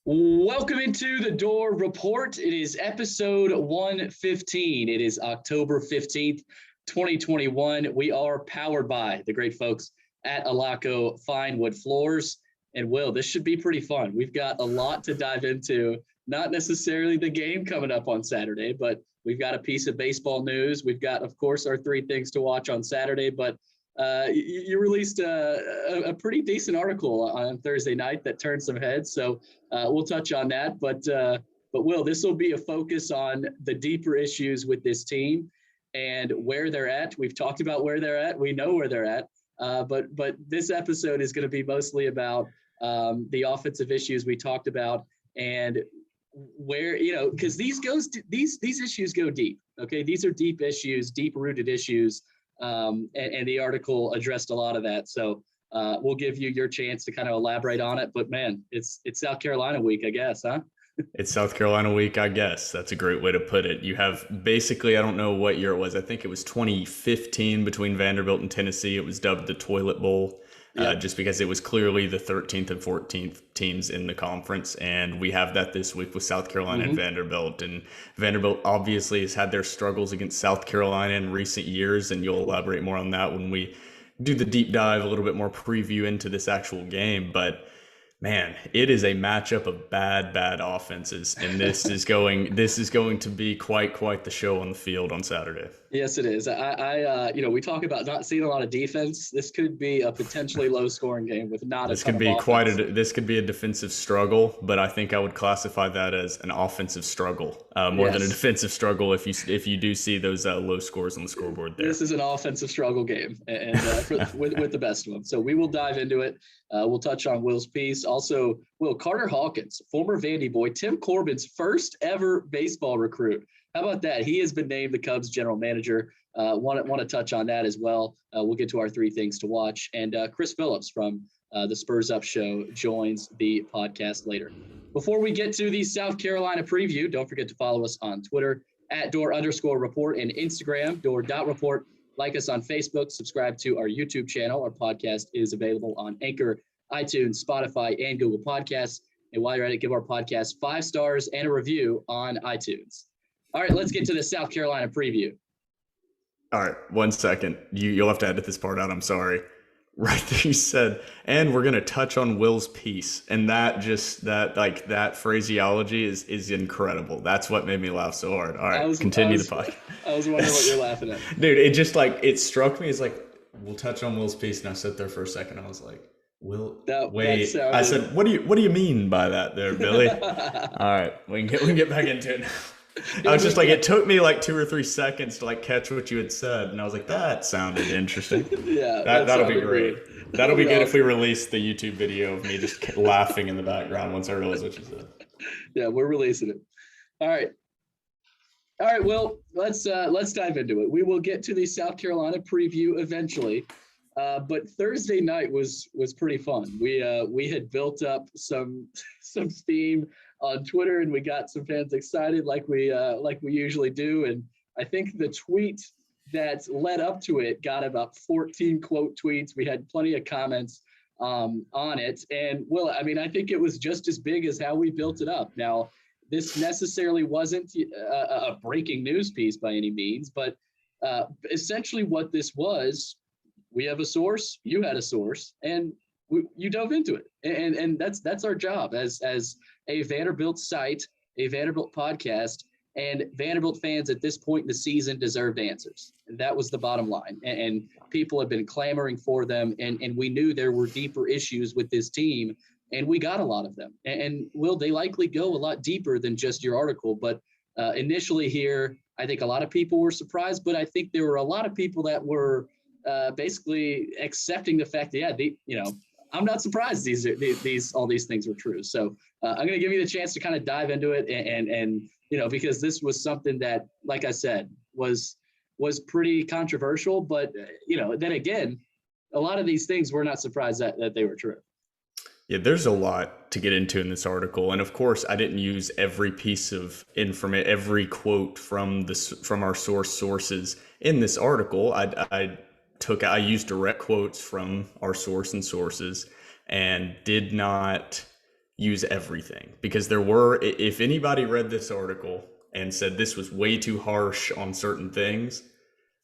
Welcome into the Door Report. It is episode 115. It is October 15th, 2021. We are powered by the great folks at Alaco Fine Wood Floors. And Will, this should be pretty fun. We've got a lot to dive into, not necessarily the game coming up on Saturday, but we've got a piece of baseball news. We've got, of course, our three things to watch on Saturday, but you released a pretty decent article on Thursday night that turned some heads. So we'll touch on that. But Will, this will be a focus on the deeper issues with this team and where they're at. We've talked about where they're at. We know where they're at. But this episode is going to be mostly about the offensive issues we talked about and where, because these issues go deep. Okay, these are deep issues, deep rooted issues. And the article addressed a lot of that. So we'll give you your chance to kind of elaborate on it. But man, it's South Carolina week, I guess, huh? It's South Carolina week, I guess. That's a great way to put it. You have basically, I don't know what year it was. I think it was 2015 between Vanderbilt and Tennessee. It was dubbed the Toilet Bowl. Just because it was clearly the 13th and 14th teams in the conference. And we have that this week with South Carolina and Vanderbilt. And Vanderbilt obviously has had their struggles against South Carolina in recent years. And you'll elaborate more on that when we do the deep dive, a little bit more preview into this actual game. But man, it is a matchup of bad offenses, and this is going to be quite the show on the field on Saturday. Yes, it is. We talk about not seeing a lot of defense. This could be a potentially low-scoring game with not this a ton could be of offense. this could be a defensive struggle, but I think I would classify that as an offensive struggle more than a defensive struggle. If you do see those low scores on the scoreboard there, this is an offensive struggle game, and with the best of them. So we will dive into it. We'll touch on Will's piece. Also, Will, Carter Hawkins, former Vandy boy, Tim Corbin's first ever baseball recruit. How about that? He has been named the Cubs general manager. Want to touch on that as well. We'll get to our three things to watch. And Chris Phillips from the Spurs Up Show joins the podcast later. Before we get to the South Carolina preview, don't forget to follow us on Twitter at Door_report and Instagram, Door.report. Like us on Facebook, subscribe to our YouTube channel. Our podcast is available on Anchor, iTunes, Spotify, and Google Podcasts. And while you're at it, give our podcast 5 stars and a review on iTunes. All right, let's get to the South Carolina preview. All right, 1 second. You'll have to edit this part out. I'm sorry. Right there, you said, and we're gonna touch on Will's piece, and that phraseology is incredible. That's what made me laugh so hard. All right, continue the podcast. I was wondering what you're laughing at, dude. It just it struck me as we'll touch on Will's piece, and I sat there for a second. I was like, Will, wait. I said, what do you mean by that, there, Billy? All right, we can get back into it now. I was just it took me 2 or 3 seconds to catch what you had said, and I was like, that sounded interesting. Yeah, that'll be great. That'll be good if we release the YouTube video of me just laughing in the background once I realize what you said. Yeah, we're releasing it. All right. Well, let's dive into it. We will get to the South Carolina preview eventually, but Thursday night was pretty fun. We had built up some steam on Twitter, and we got some fans excited like we usually do. And I think the tweet that led up to it got about 14 quote tweets. We had plenty of comments on it. And well, I mean, I think it was just as big as how we built it up. Now, this necessarily wasn't a breaking news piece by any means, but essentially what this was, we have a source, you had a source, and you dove into it. And that's our job as a Vanderbilt site, a Vanderbilt podcast, and Vanderbilt fans at this point in the season deserved answers. And that was the bottom line. And people have been clamoring for them. And we knew there were deeper issues with this team, and we got a lot of them. And will they likely go a lot deeper than just your article? But initially here, I think a lot of people were surprised, but I think there were a lot of people that were basically accepting the fact that, I'm not surprised all these things were true. So I'm going to give you the chance to kind of dive into it and because this was something that, like I said, was pretty controversial. But, then again, a lot of these things we're not surprised that they were true. Yeah, there's a lot to get into in this article. And of course, I didn't use every piece of information, every quote from our sources in this article. I used direct quotes from our source and sources, and did not use everything, because there were, if anybody read this article and said this was way too harsh on certain things,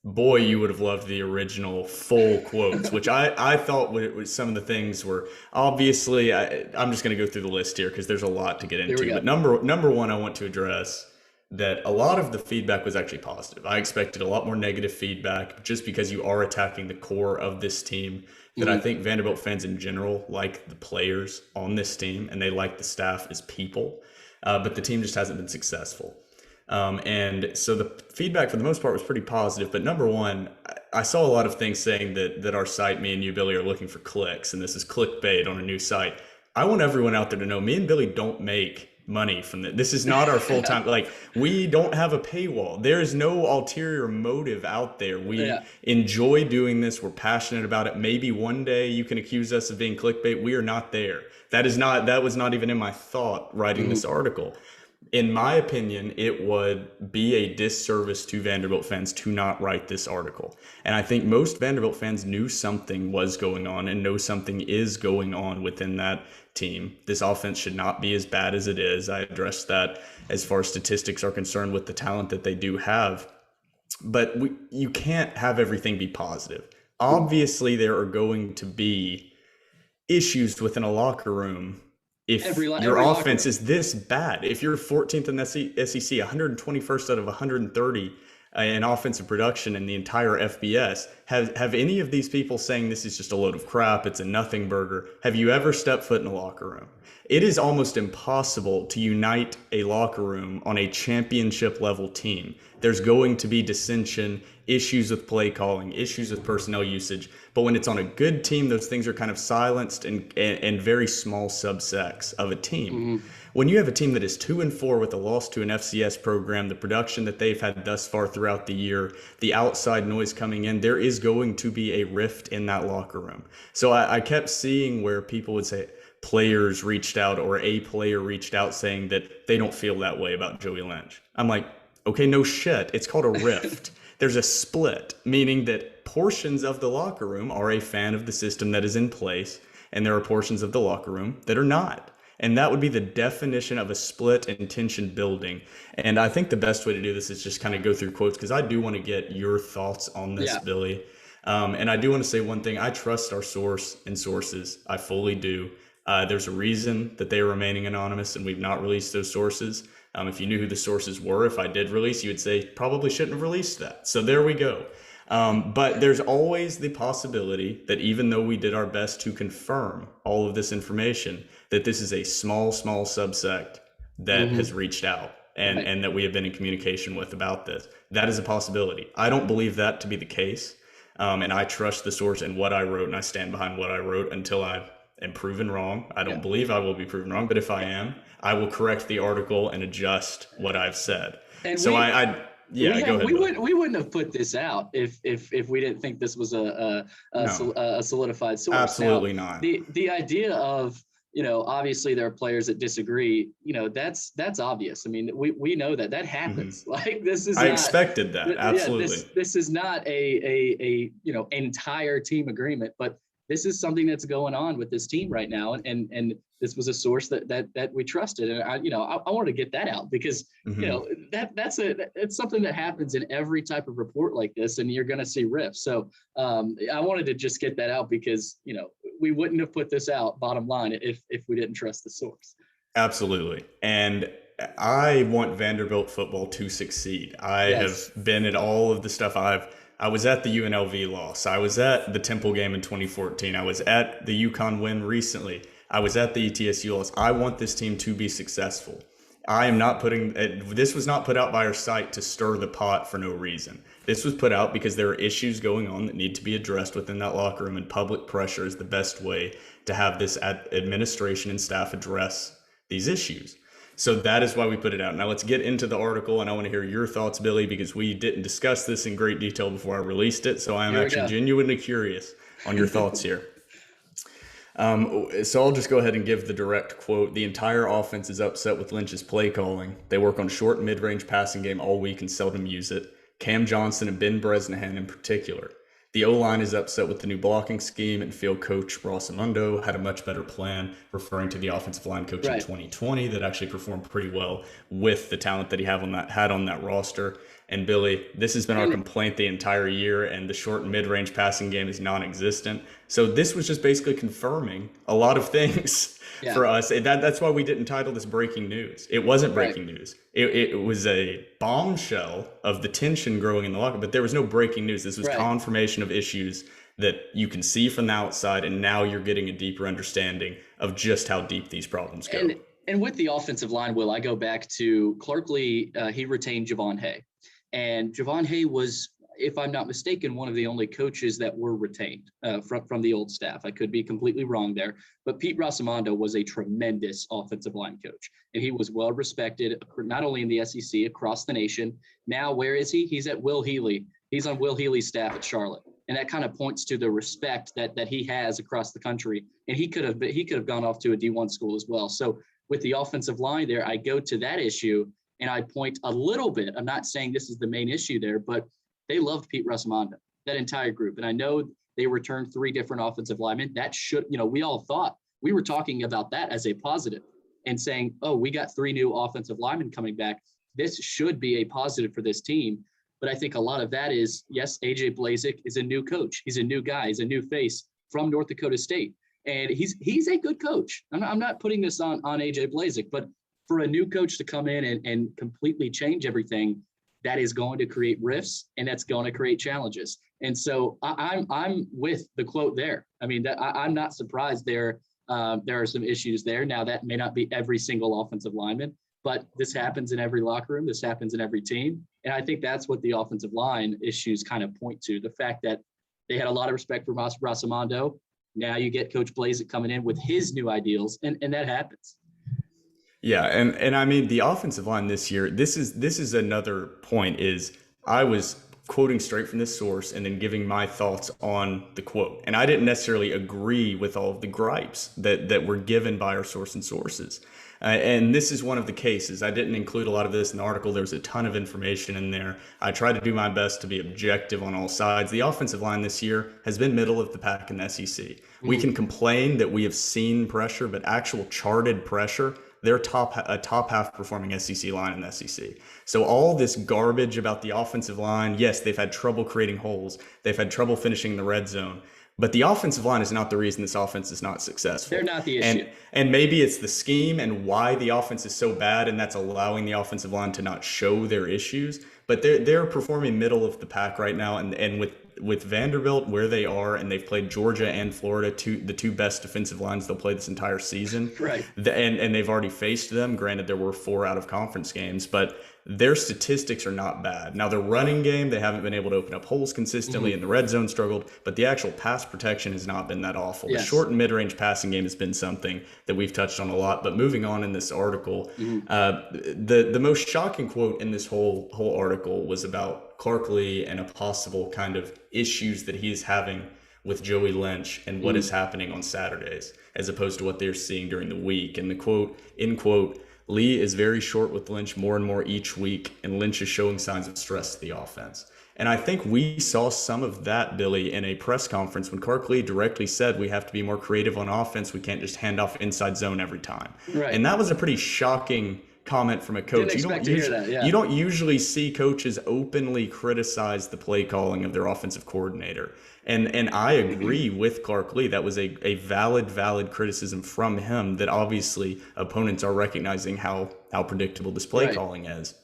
boy, you would have loved the original full quotes, which I thought was some of the things were obviously, I'm just going to go through the list here because there's a lot to get into. But number one, I want to address that a lot of the feedback was actually positive. I expected a lot more negative feedback just because you are attacking the core of this team. That I think Vanderbilt fans in general like the players on this team and they like the staff as people, but the team just hasn't been successful. And so the feedback for the most part was pretty positive. But number one, I saw a lot of things saying that our site, me and you, Billy, are looking for clicks, and this is clickbait on a new site. I want everyone out there to know me and Billy don't make money from this. This is not our full-time, like, we don't have a paywall. There is no ulterior motive out there. We enjoy doing this. We're passionate about it. Maybe one day you can accuse us of being clickbait. We are not there. That was not even in my thought writing this article. In my opinion, it would be a disservice to Vanderbilt fans to not write this article. And I think most Vanderbilt fans knew something was going on and know something is going on within that team. This offense should not be as bad as it is. I addressed that as far as statistics are concerned with the talent that they do have. But you can't have everything be positive. Obviously, there are going to be issues within a locker room. If your offense is this bad, if you're 14th in the SEC, 121st out of 130 in offensive production in the entire FBS, have any of these people saying this is just a load of crap, it's a nothing burger, have you ever stepped foot in a locker room? It is almost impossible to unite a locker room on a championship level team. There's going to be dissension, issues with play calling, issues with personnel usage. But when it's on a good team, those things are kind of silenced and very small subsects of a team. When you have a team that is 2-4 with a loss to an FCS program, the production that they've had thus far throughout the year, the outside noise coming in, there is going to be a rift in that locker room. So I kept seeing where people would say, players reached out or a player reached out saying that they don't feel that way about Joey Lynch. I'm like, okay, no shit. It's called a rift. There's a split, meaning that portions of the locker room are a fan of the system that is in place, and there are portions of the locker room that are not. And that would be the definition of a split and tension building. And I think the best way to do this is just kind of go through quotes, because I do want to get your thoughts on this, Billy. And I do want to say one thing. I trust our source and sources. I fully do. There's a reason that they are remaining anonymous, and we've not released those sources. If you knew who the sources were, if I did release, you would say probably shouldn't have released that. So there we go. But there's always the possibility that even though we did our best to confirm all of this information, that this is a small subsect that has reached out and that we have been in communication with about this. That is a possibility. I don't believe that to be the case. And I trust the source and what I wrote, and I stand behind what I wrote until I am proven wrong. I don't believe I will be proven wrong, but if I am, I will correct the article and adjust what I've said. And so go ahead. We wouldn't have put this out if we didn't think this was a solidified source. Absolutely now, not. The idea of, obviously there are players that disagree, that's obvious. I mean, we know that happens. Like, this is, I expected that. Absolutely. This is not a entire team agreement, but this is something that's going on with this team right now. And this was a source that we trusted. And I wanted to get that out because, it's something that happens in every type of report like this, and you're going to see rifts. So I wanted to just get that out because, we wouldn't have put this out, bottom line, if we didn't trust the source. Absolutely. And I want Vanderbilt football to succeed. I have been at all of the stuff. I was at the UNLV loss. I was at the Temple game in 2014. I was at the UConn win recently. I was at the ETSU loss. I want this team to be successful. I am not this was not put out by our site to stir the pot for no reason. This was put out because there are issues going on that need to be addressed within that locker room, and public pressure is the best way to have this administration and staff address these issues. So that is why we put it out. Now let's get into the article, and I want to hear your thoughts, Billy, because we didn't discuss this in great detail before I released it. So I am actually genuinely curious on your thoughts here. So I'll just go ahead and give the direct quote. The entire offense is upset with Lynch's play calling. They work on short mid-range passing game all week and seldom use it. Cam Johnson and Ben Bresnahan in particular. The O-line is upset with the new blocking scheme, and field coach Rossamundo had a much better plan, referring to the offensive line coach in 2020 that actually performed pretty well with the talent that he had on that roster. And Billy, this has been our complaint the entire year, and the short and mid-range passing game is non-existent. So this was just basically confirming a lot of things for us. That's why we didn't title this breaking news. It wasn't breaking news. It was a bombshell of the tension growing in the locker room, but there was no breaking news. This was confirmation of issues that you can see from the outside, and now you're getting a deeper understanding of just how deep these problems go. And with the offensive line, Will, I go back to Clark Lee. He retained Javon Hay. And Javon Hay was, if I'm not mistaken, one of the only coaches that were retained from the old staff. I could be completely wrong there, but Pete Rossamondo was a tremendous offensive line coach, and he was well respected not only in the SEC, across the nation. Now, where is he? He's at Will Healy. He's on Will Healy's staff at Charlotte, and that kind of points to the respect that he has across the country. And he could have gone off to a D1 school as well. So with the offensive line there, I go to that issue. And I point a little bit, I'm not saying this is the main issue there, but they loved Pete Rossamondo, that entire group. And I know they returned 3 different offensive linemen. That should, we all thought, we were talking about that as a positive and saying, oh, we got 3 new offensive linemen coming back. This should be a positive for this team. But I think a lot of that is, yes, AJ Blazik is a new coach. He's a new guy. He's a new face from North Dakota State. And he's a good coach. I'm not putting this on AJ Blazik, but for a new coach to come in and completely change everything, that is going to create rifts, and that's going to create challenges. And so I'm with the quote there. I mean, I'm not surprised there are some issues there. Now, that may not be every single offensive lineman, but this happens in every locker room. This happens in every team. And I think that's what the offensive line issues kind of point to, the fact that they had a lot of respect for Rossamondo. Now you get Coach Blazik coming in with his new ideals, and that happens. Yeah, and I mean, the offensive line this year, this is another point, is I was quoting straight from this source and then giving my thoughts on the quote. And I didn't necessarily agree with all of the gripes that were given by our source and sources. And this is one of the cases. I didn't include a lot of this in the article. There was a ton of information in there. I tried to do my best to be objective on all sides. The offensive line this year has been middle of the pack in the SEC. Mm-hmm. We can complain that we have seen pressure, but actual charted pressure, they're a top half performing SEC line in the SEC. So all this garbage about the offensive line, yes, they've had trouble creating holes. They've had trouble finishing in the red zone. But the offensive line is not the reason this offense is not successful. They're not the issue. And maybe it's the scheme and why the offense is so bad, and that's allowing the offensive line to not show their issues. But they're performing middle of the pack right now. And with Vanderbilt where they are, and they've played Georgia and Florida, the two best defensive lines they'll play this entire season. Right. And they've already faced them. Granted, there were 4 out of conference games, but their statistics are not bad. Now, their running game, they haven't been able to open up holes consistently, and the red zone struggled, but the actual pass protection has not been that awful. Yes. The short and mid-range passing game has been something that we've touched on a lot. But moving on in this article, the most shocking quote in this whole article was about Clark Lee and a possible kind of issues that he's having with Joey Lynch and what is happening on Saturdays, as opposed to what they're seeing during the week. And the quote, end quote, Lee is very short with Lynch more and more each week, and Lynch is showing signs of stress to the offense. And I think we saw some of that, Billy, in a press conference when Clark Lee directly said we have to be more creative on offense. We can't just hand off inside zone every time. Right. And that was a pretty shocking comment from a coach. You don't usually see coaches openly criticize the play calling of their offensive coordinator. And I agree with Clark Lee. That was a valid criticism from him, that obviously opponents are recognizing how predictable this play calling is.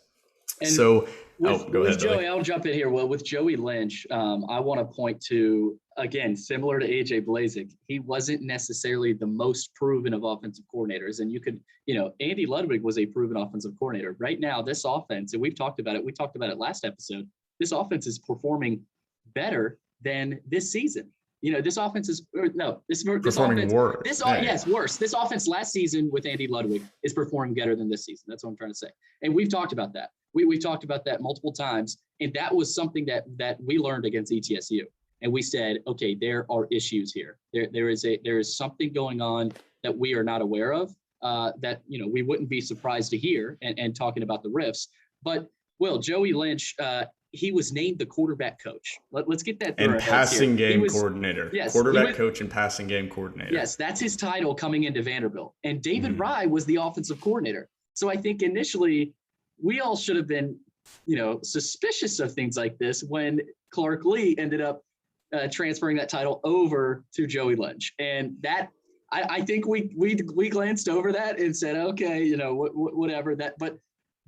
And so go ahead, Joey, I'll jump in here. Well, with Joey Lynch, I want to point to, again, similar to AJ Blazik, he wasn't necessarily the most proven of offensive coordinators. And you could, Andy Ludwig was a proven offensive coordinator. Right now, this offense, and we talked about it last episode, this offense is performing better than this season. This offense is performing worse. Worse. This offense last season with Andy Ludwig is performing better than this season. That's what I'm trying to say. And we've talked about that. We've talked about that multiple times. And that was something that we learned against ETSU. And we said, okay, there are issues here. There is something going on that we are not aware of, that, we wouldn't be surprised to hear and talking about the rifts. But, Joey Lynch, he was named the quarterback coach. Let's get that through and our heads passing here. game coordinator. Yes, quarterback coach and passing game coordinator. Yes, that's his title coming into Vanderbilt. And David Rye was the offensive coordinator. So I think initially we all should have been, suspicious of things like this when Clark Lee ended up transferring that title over to Joey Lynch. And that, I think we glanced over that and said, okay, whatever that, but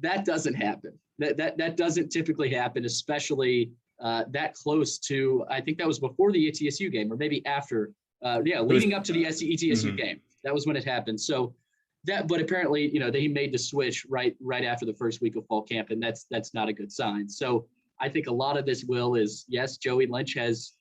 that doesn't happen. That doesn't typically happen, especially that close to, I think that was before the ETSU game or maybe after, leading up to the ETSU game. That was when it happened. So but apparently, he made the switch right after the first week of fall camp, and that's not a good sign. So I think a lot of this is, yes, Joey Lynch has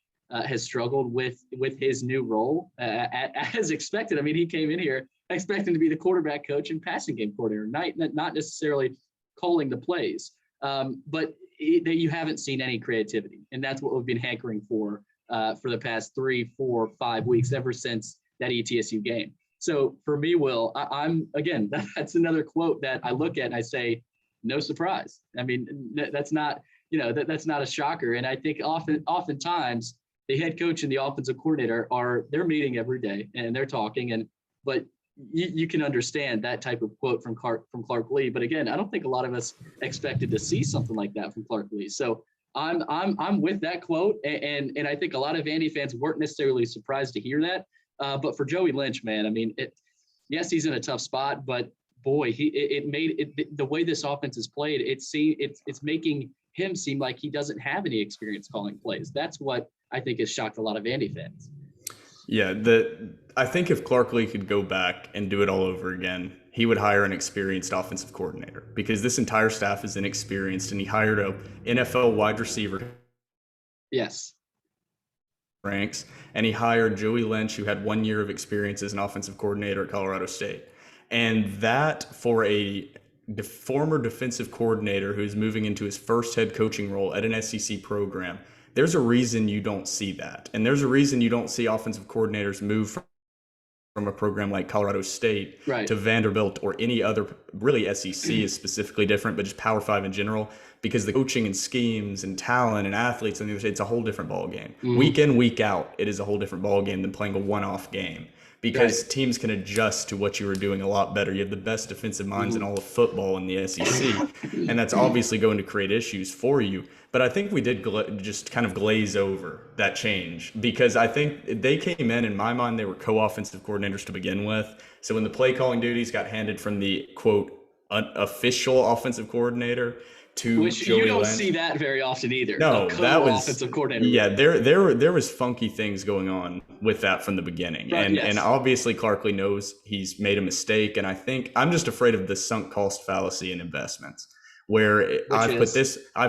struggled with his new role as expected. I mean, he came in here expecting to be the quarterback coach and passing game coordinator, not necessarily calling the plays. But you haven't seen any creativity, and that's what we've been hankering for the past 3, 4, 5 weeks, ever since that ETSU game. So for me, Will, that's another quote that I look at and I say, no surprise. I mean, that's not, that's not a shocker. And I think oftentimes the head coach and the offensive coordinator they're meeting every day and they're talking, but you can understand that type of quote from Clark Lee. But again, I don't think a lot of us expected to see something like that from Clark Lee. So I'm with that quote, and I think a lot of Vandy fans weren't necessarily surprised to hear that. But for Joey Lynch, man, I mean, yes, he's in a tough spot, but boy, the way this offense is played, it's making him seem like he doesn't have any experience calling plays. That's what I think has shocked a lot of Vandy fans. Yeah, I think if Clark Lee could go back and do it all over again, he would hire an experienced offensive coordinator, because this entire staff is inexperienced, and he hired a NFL wide receiver. Yes. Ranks, and he hired Joey Lynch, who had 1 year of experience as an offensive coordinator at Colorado State. And that, for a former defensive coordinator who's moving into his first head coaching role at an SEC program, there's a reason you don't see that. And there's a reason you don't see offensive coordinators move from a program like Colorado State to Vanderbilt or any other. Really, SEC is specifically different, but just Power 5 in general, because the coaching and schemes and talent and athletes, and it's a whole different ball game. Week in, week out, it is a whole different ball game than playing a one-off game, because teams can adjust to what you were doing a lot better. You have the best defensive minds in all of football in the SEC, and that's obviously going to create issues for you. But I think we did just kind of glaze over that change, because I think they came in my mind, they were co-offensive coordinators to begin with. So when the play calling duties got handed from the, quote, official offensive coordinator to Which Joey you don't Lynch. See that very often either. No, that was offensive coordinator. Yeah, there was funky things going on with that from the beginning, Right, and obviously Clark Lee knows he's made a mistake, and I think I'm just afraid of the sunk cost fallacy in investments, where I've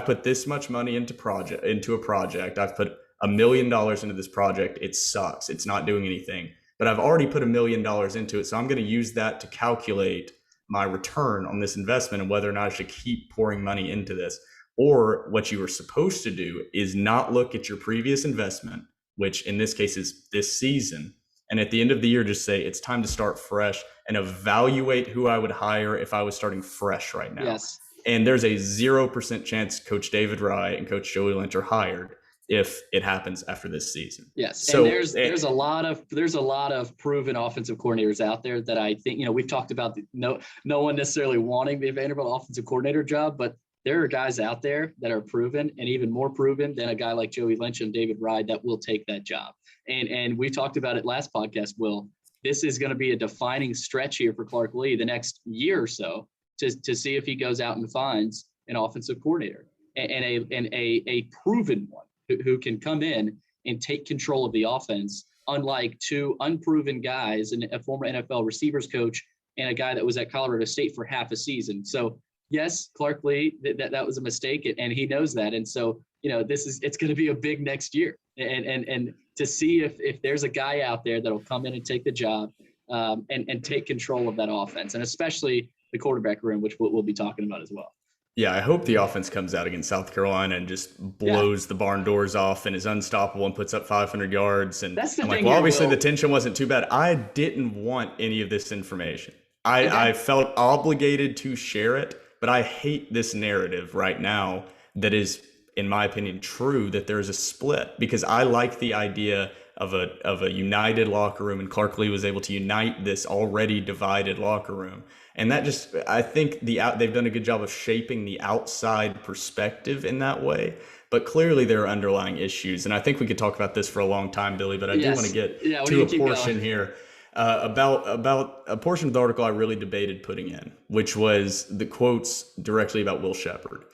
put this much money into a project. I've put $1 million into this project. It sucks. It's not doing anything, but I've already put $1 million into it, so I'm going to use that to calculate my return on this investment and whether or not I should keep pouring money into this. Or what you were supposed to do is not look at your previous investment, which in this case is this season, and at the end of the year just say it's time to start fresh and evaluate who I would hire if I was starting fresh right now. Yes. And there's a 0% chance Coach David Rye and Coach Joey Lynch are hired if it happens after this season. Yes. So and there's a lot of proven offensive coordinators out there that I think, we've talked about no one necessarily wanting the Vanderbilt offensive coordinator job, but there are guys out there that are proven, and even more proven than a guy like Joey Lynch and David Rye, that will take that job. And we talked about it last podcast, Will. This is going to be a defining stretch here for Clark Lee the next year or so to see if he goes out and finds an offensive coordinator and a proven one who can come in and take control of the offense, unlike two unproven guys, and a former NFL receivers coach and a guy that was at Colorado State for half a season. So yes, Clark Lee, that was a mistake, and he knows that. And so, it's going to be a big next year, and to see if there's a guy out there that'll come in and take the job and take control of that offense, and especially the quarterback room, which we'll be talking about as well. Yeah, I hope the offense comes out against South Carolina and just blows the barn doors off and is unstoppable and puts up 500 yards. And that's the I'm thing. Well, obviously the tension wasn't too bad. I didn't want any of this information. I felt obligated to share it, but I hate this narrative right now that is in my opinion, true that there's a split, because I like the idea of a united locker room, and Clark Lee was able to unite this already divided locker room. And that just, I think they've done a good job of shaping the outside perspective in that way. But clearly there are underlying issues. And I think we could talk about this for a long time, Billy, but I do want to get to a portion here about a portion of the article I really debated putting in, which was the quotes directly about Will Sheppard.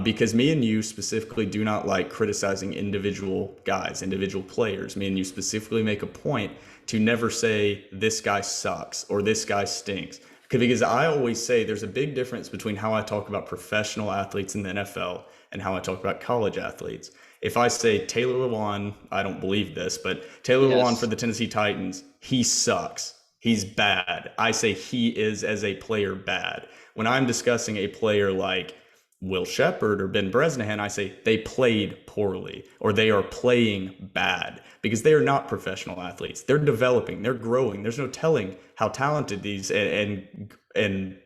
Because me and you specifically do not like criticizing individual guys, individual players. Me and you specifically make a point to never say this guy sucks or this guy stinks. Because I always say there's a big difference between how I talk about professional athletes in the NFL and how I talk about college athletes. If I say Taylor Lewan, I don't believe this, but Taylor Lewan for the Tennessee Titans, he sucks. He's bad. I say he is, as a player, bad. When I'm discussing a player like Will Sheppard or Ben Bresnahan, I say they played poorly or they are playing bad, because they are not professional athletes. They're developing, they're growing. There's no telling how talented these and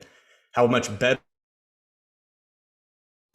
how much better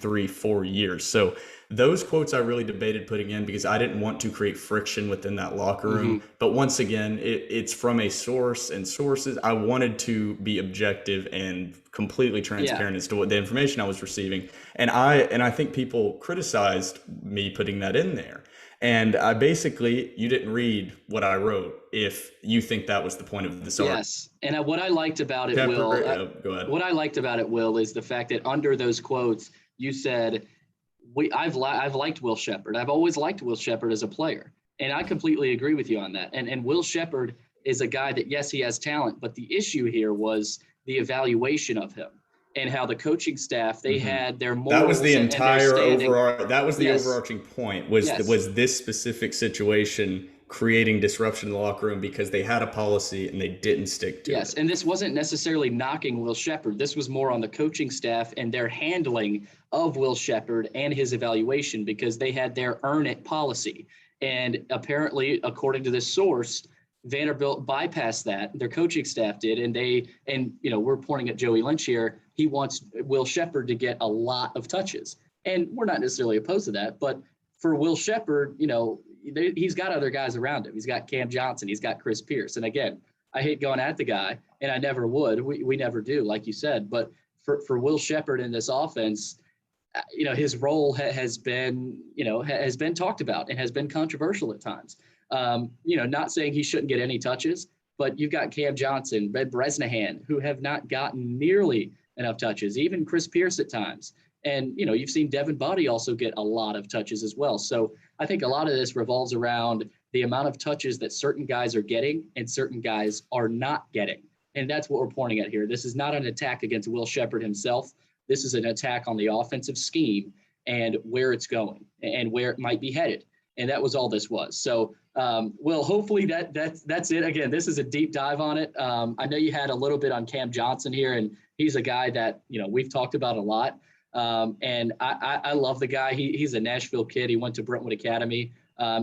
3-4 years. So those quotes I really debated putting in because I didn't want to create friction within that locker room. But once again, it's from a source and sources. I wanted to be objective and completely transparent as to what the information I was receiving. And I think people criticized me putting that in there. And I basically, you didn't read what I wrote if you think that was the point of this article. Yes. And what I liked about it, Will, go ahead. What I liked about it, Will, is the fact that under those quotes, you said, I've liked Will Sheppard. I've always liked Will Sheppard as a player. And I completely agree with you on that. And Will Sheppard is a guy that, yes, he has talent, but the issue here was the evaluation of him and how the coaching staff, they had their morals. That was the entire overarching point was this specific situation creating disruption in the locker room because they had a policy and they didn't stick to it. Yes, and this wasn't necessarily knocking Will Sheppard. This was more on the coaching staff and their handling of Will Sheppard and his evaluation, because they had their earn it policy. And apparently, according to this source, Vanderbilt bypassed that. Their coaching staff did, and we're pointing at Joey Lynch here. He wants Will Sheppard to get a lot of touches, and we're not necessarily opposed to that. But for Will Sheppard, he's got other guys around him. He's got Cam Johnson. He's got Chris Pierce. And again, I hate going at the guy, and I never would. We never do, like you said. But for Will Sheppard in this offense, his role has been talked about and has been controversial at times. Not saying he shouldn't get any touches, but you've got Cam Johnson, Ben Bresnahan, who have not gotten nearly enough touches, even Chris Pierce at times. And, you've seen Devin Body also get a lot of touches as well. So I think a lot of this revolves around the amount of touches that certain guys are getting and certain guys are not getting. And that's what we're pointing at here. This is not an attack against Will Sheppard himself. This is an attack on the offensive scheme and where it's going and where it might be headed. And that was all this was. So, Will, hopefully that's it. Again, this is a deep dive on it. I know you had a little bit on Cam Johnson here, and he's a guy that, we've talked about a lot. And I love the guy. He's a Nashville kid. He went to Brentwood Academy.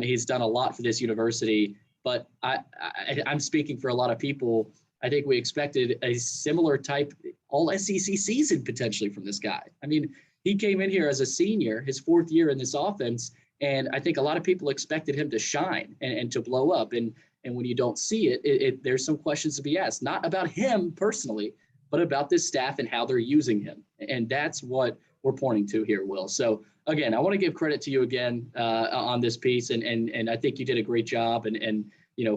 He's done a lot for this university, but I'm speaking for a lot of people. I think we expected a similar type all SEC season potentially from this guy. I mean, he came in here as a senior, his fourth year in this offense. And I think a lot of people expected him to shine and to blow up. And when you don't see it, there's some questions to be asked, not about him personally, but about this staff and how they're using him. And that's what we're pointing to here, Will. So again, I want to give credit to you again on this piece. And I think you did a great job. And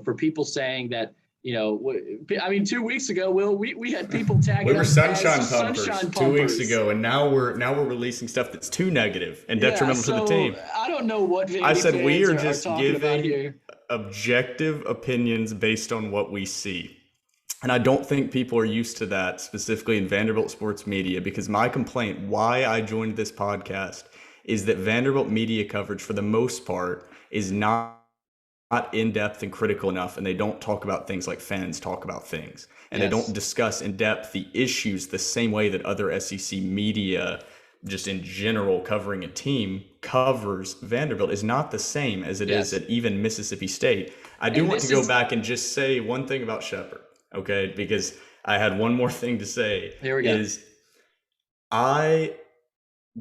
for people saying that, 2 weeks ago, Will, we had people tagging. We were sunshine pumpers 2 weeks ago, and now we're releasing stuff that's too negative and detrimental to the team. I don't know what I said. We are just giving objective opinions based on what we see, and I don't think people are used to that, specifically in Vanderbilt sports media. Because my complaint, why I joined this podcast, is that Vanderbilt media coverage, for the most part, is not in-depth and critical enough, and they don't talk about things like fans talk about things, and they don't discuss in depth the issues the same way that other SEC media, just in general covering a team, covers Vanderbilt is not the same as it is at even Mississippi State. I do want to go back and just say one thing about Sheppard, okay, because I had one more thing to say. Here we go.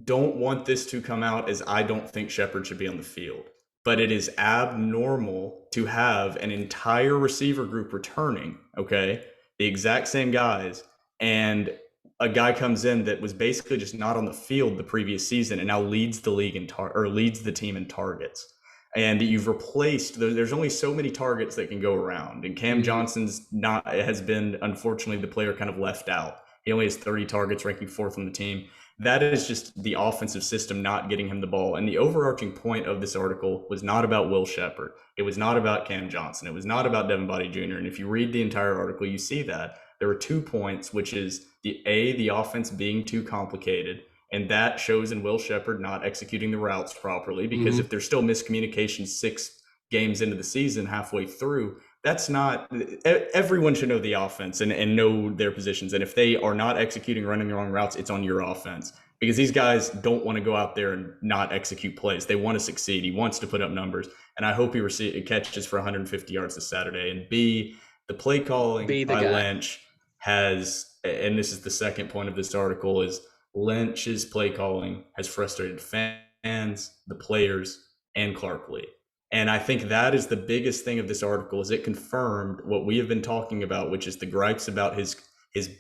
don't want this to come out as I don't think Shepard should be on the field. But it is abnormal to have an entire receiver group returning, okay, the exact same guys, and a guy comes in that was basically just not on the field the previous season and now leads the league in leads the team in targets. And you've replaced, there's only so many targets that can go around, and Cam Johnson's has been, unfortunately, the player kind of left out. He only has 30 targets, ranking 4th on the team. That is just the offensive system not getting him the ball. And the overarching point of this article was not about Will Shepard. It was not about Cam Johnson. It was not about Devin Body Jr. And if you read the entire article, you see that there were 2 points, which is the offense being too complicated. And that shows in Will Shepard not executing the routes properly, because if there's still miscommunication 6 games into the season, halfway through, that's not, everyone should know the offense and know their positions. And if they are not executing, running the wrong routes, it's on your offense, because these guys don't want to go out there and not execute plays. They want to succeed. He wants to put up numbers. And I hope he catches for 150 yards this Saturday. And B, the play calling by Lynch has, and this is the second point of this article, is Lynch's play calling has frustrated fans, the players, and Clark Lee. And I think that is the biggest thing of this article, is it confirmed what we have been talking about, which is the gripes about his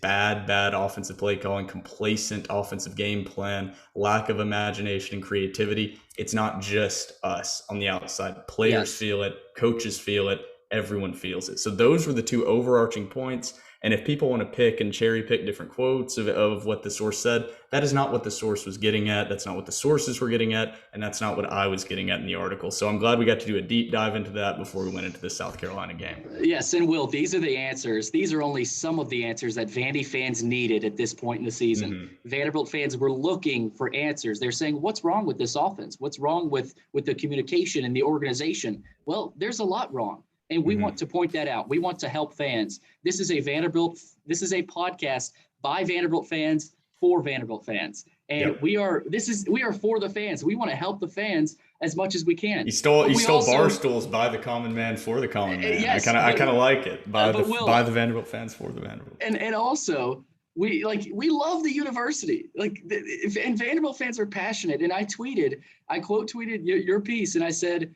bad offensive play calling, complacent offensive game plan, lack of imagination and creativity. It's not just us on the outside. Players feel it, coaches feel it, everyone feels it. So those were the 2 overarching points. And if people want to pick and cherry pick different quotes of what the source said, that is not what the source was getting at. That's not what the sources were getting at. And that's not what I was getting at in the article. So I'm glad we got to do a deep dive into that before we went into the South Carolina game. Yes, and Will, these are the answers. These are only some of the answers that Vandy fans needed at this point in the season. Vanderbilt fans were looking for answers. They're saying, what's wrong with this offense? What's wrong with the communication and the organization? Well, there's a lot wrong. And we want to point that out. We want to help fans. This is a podcast by Vanderbilt fans for Vanderbilt fans. And we are for the fans. We want to help the fans as much as we can. You stole Barstool's by the common man for the common man. Yes, I kind of like it. By the Vanderbilt fans for the Vanderbilt. And also we love the university. And Vanderbilt fans are passionate. And I quote tweeted your piece, and I said,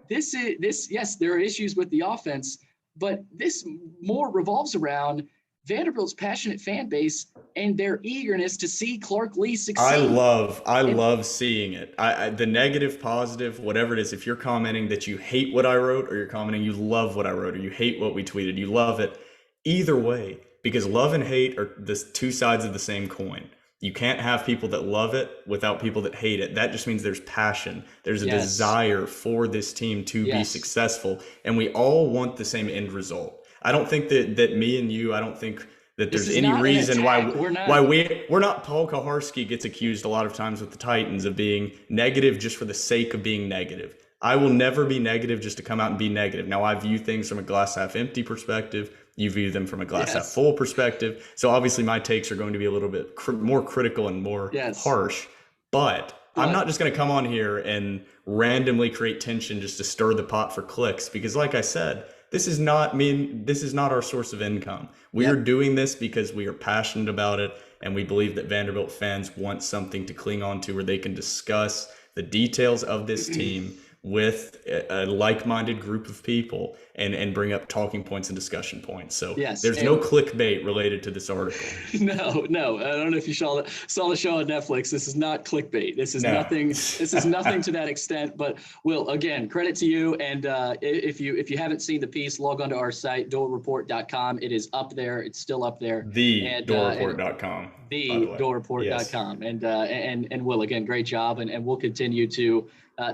yes, there are issues with the offense, but this more revolves around Vanderbilt's passionate fan base and their eagerness to see Clark Lee succeed. I love seeing it. The negative, positive, whatever it is, if you're commenting that you hate what I wrote, or you're commenting you love what I wrote, or you hate what we tweeted, you love it. Either way, because love and hate are the 2 sides of the same coin. You can't have people that love it without people that hate it. That just means there's passion. There's a desire for this team to be successful. And we all want the same end result. I don't think that me and you, I don't think that there's any reason why we're not. Paul Kaharski gets accused a lot of times with the Titans of being negative just for the sake of being negative. I will never be negative just to come out and be negative. Now, I view things from a glass half empty perspective. You view them from a glass half full perspective. So obviously my takes are going to be a little bit more critical and more harsh. But I'm not just going to come on here and randomly create tension just to stir the pot for clicks. Because like I said, this is not our source of income. We are doing this because we are passionate about it. And we believe that Vanderbilt fans want something to cling on to where they can discuss the details of this team with a like-minded group of people and bring up talking points and discussion points. So there's no clickbait related to this article. No. I don't know if you saw the show on Netflix. This is not clickbait. This is nothing. This is nothing to that extent. But Will, again, credit to you. And if you haven't seen the piece, log on to our site, dorereport.com. It is up there. It's still up there. Dorereport.com. Dorereport.com. And Will, again, great job. And we'll continue to.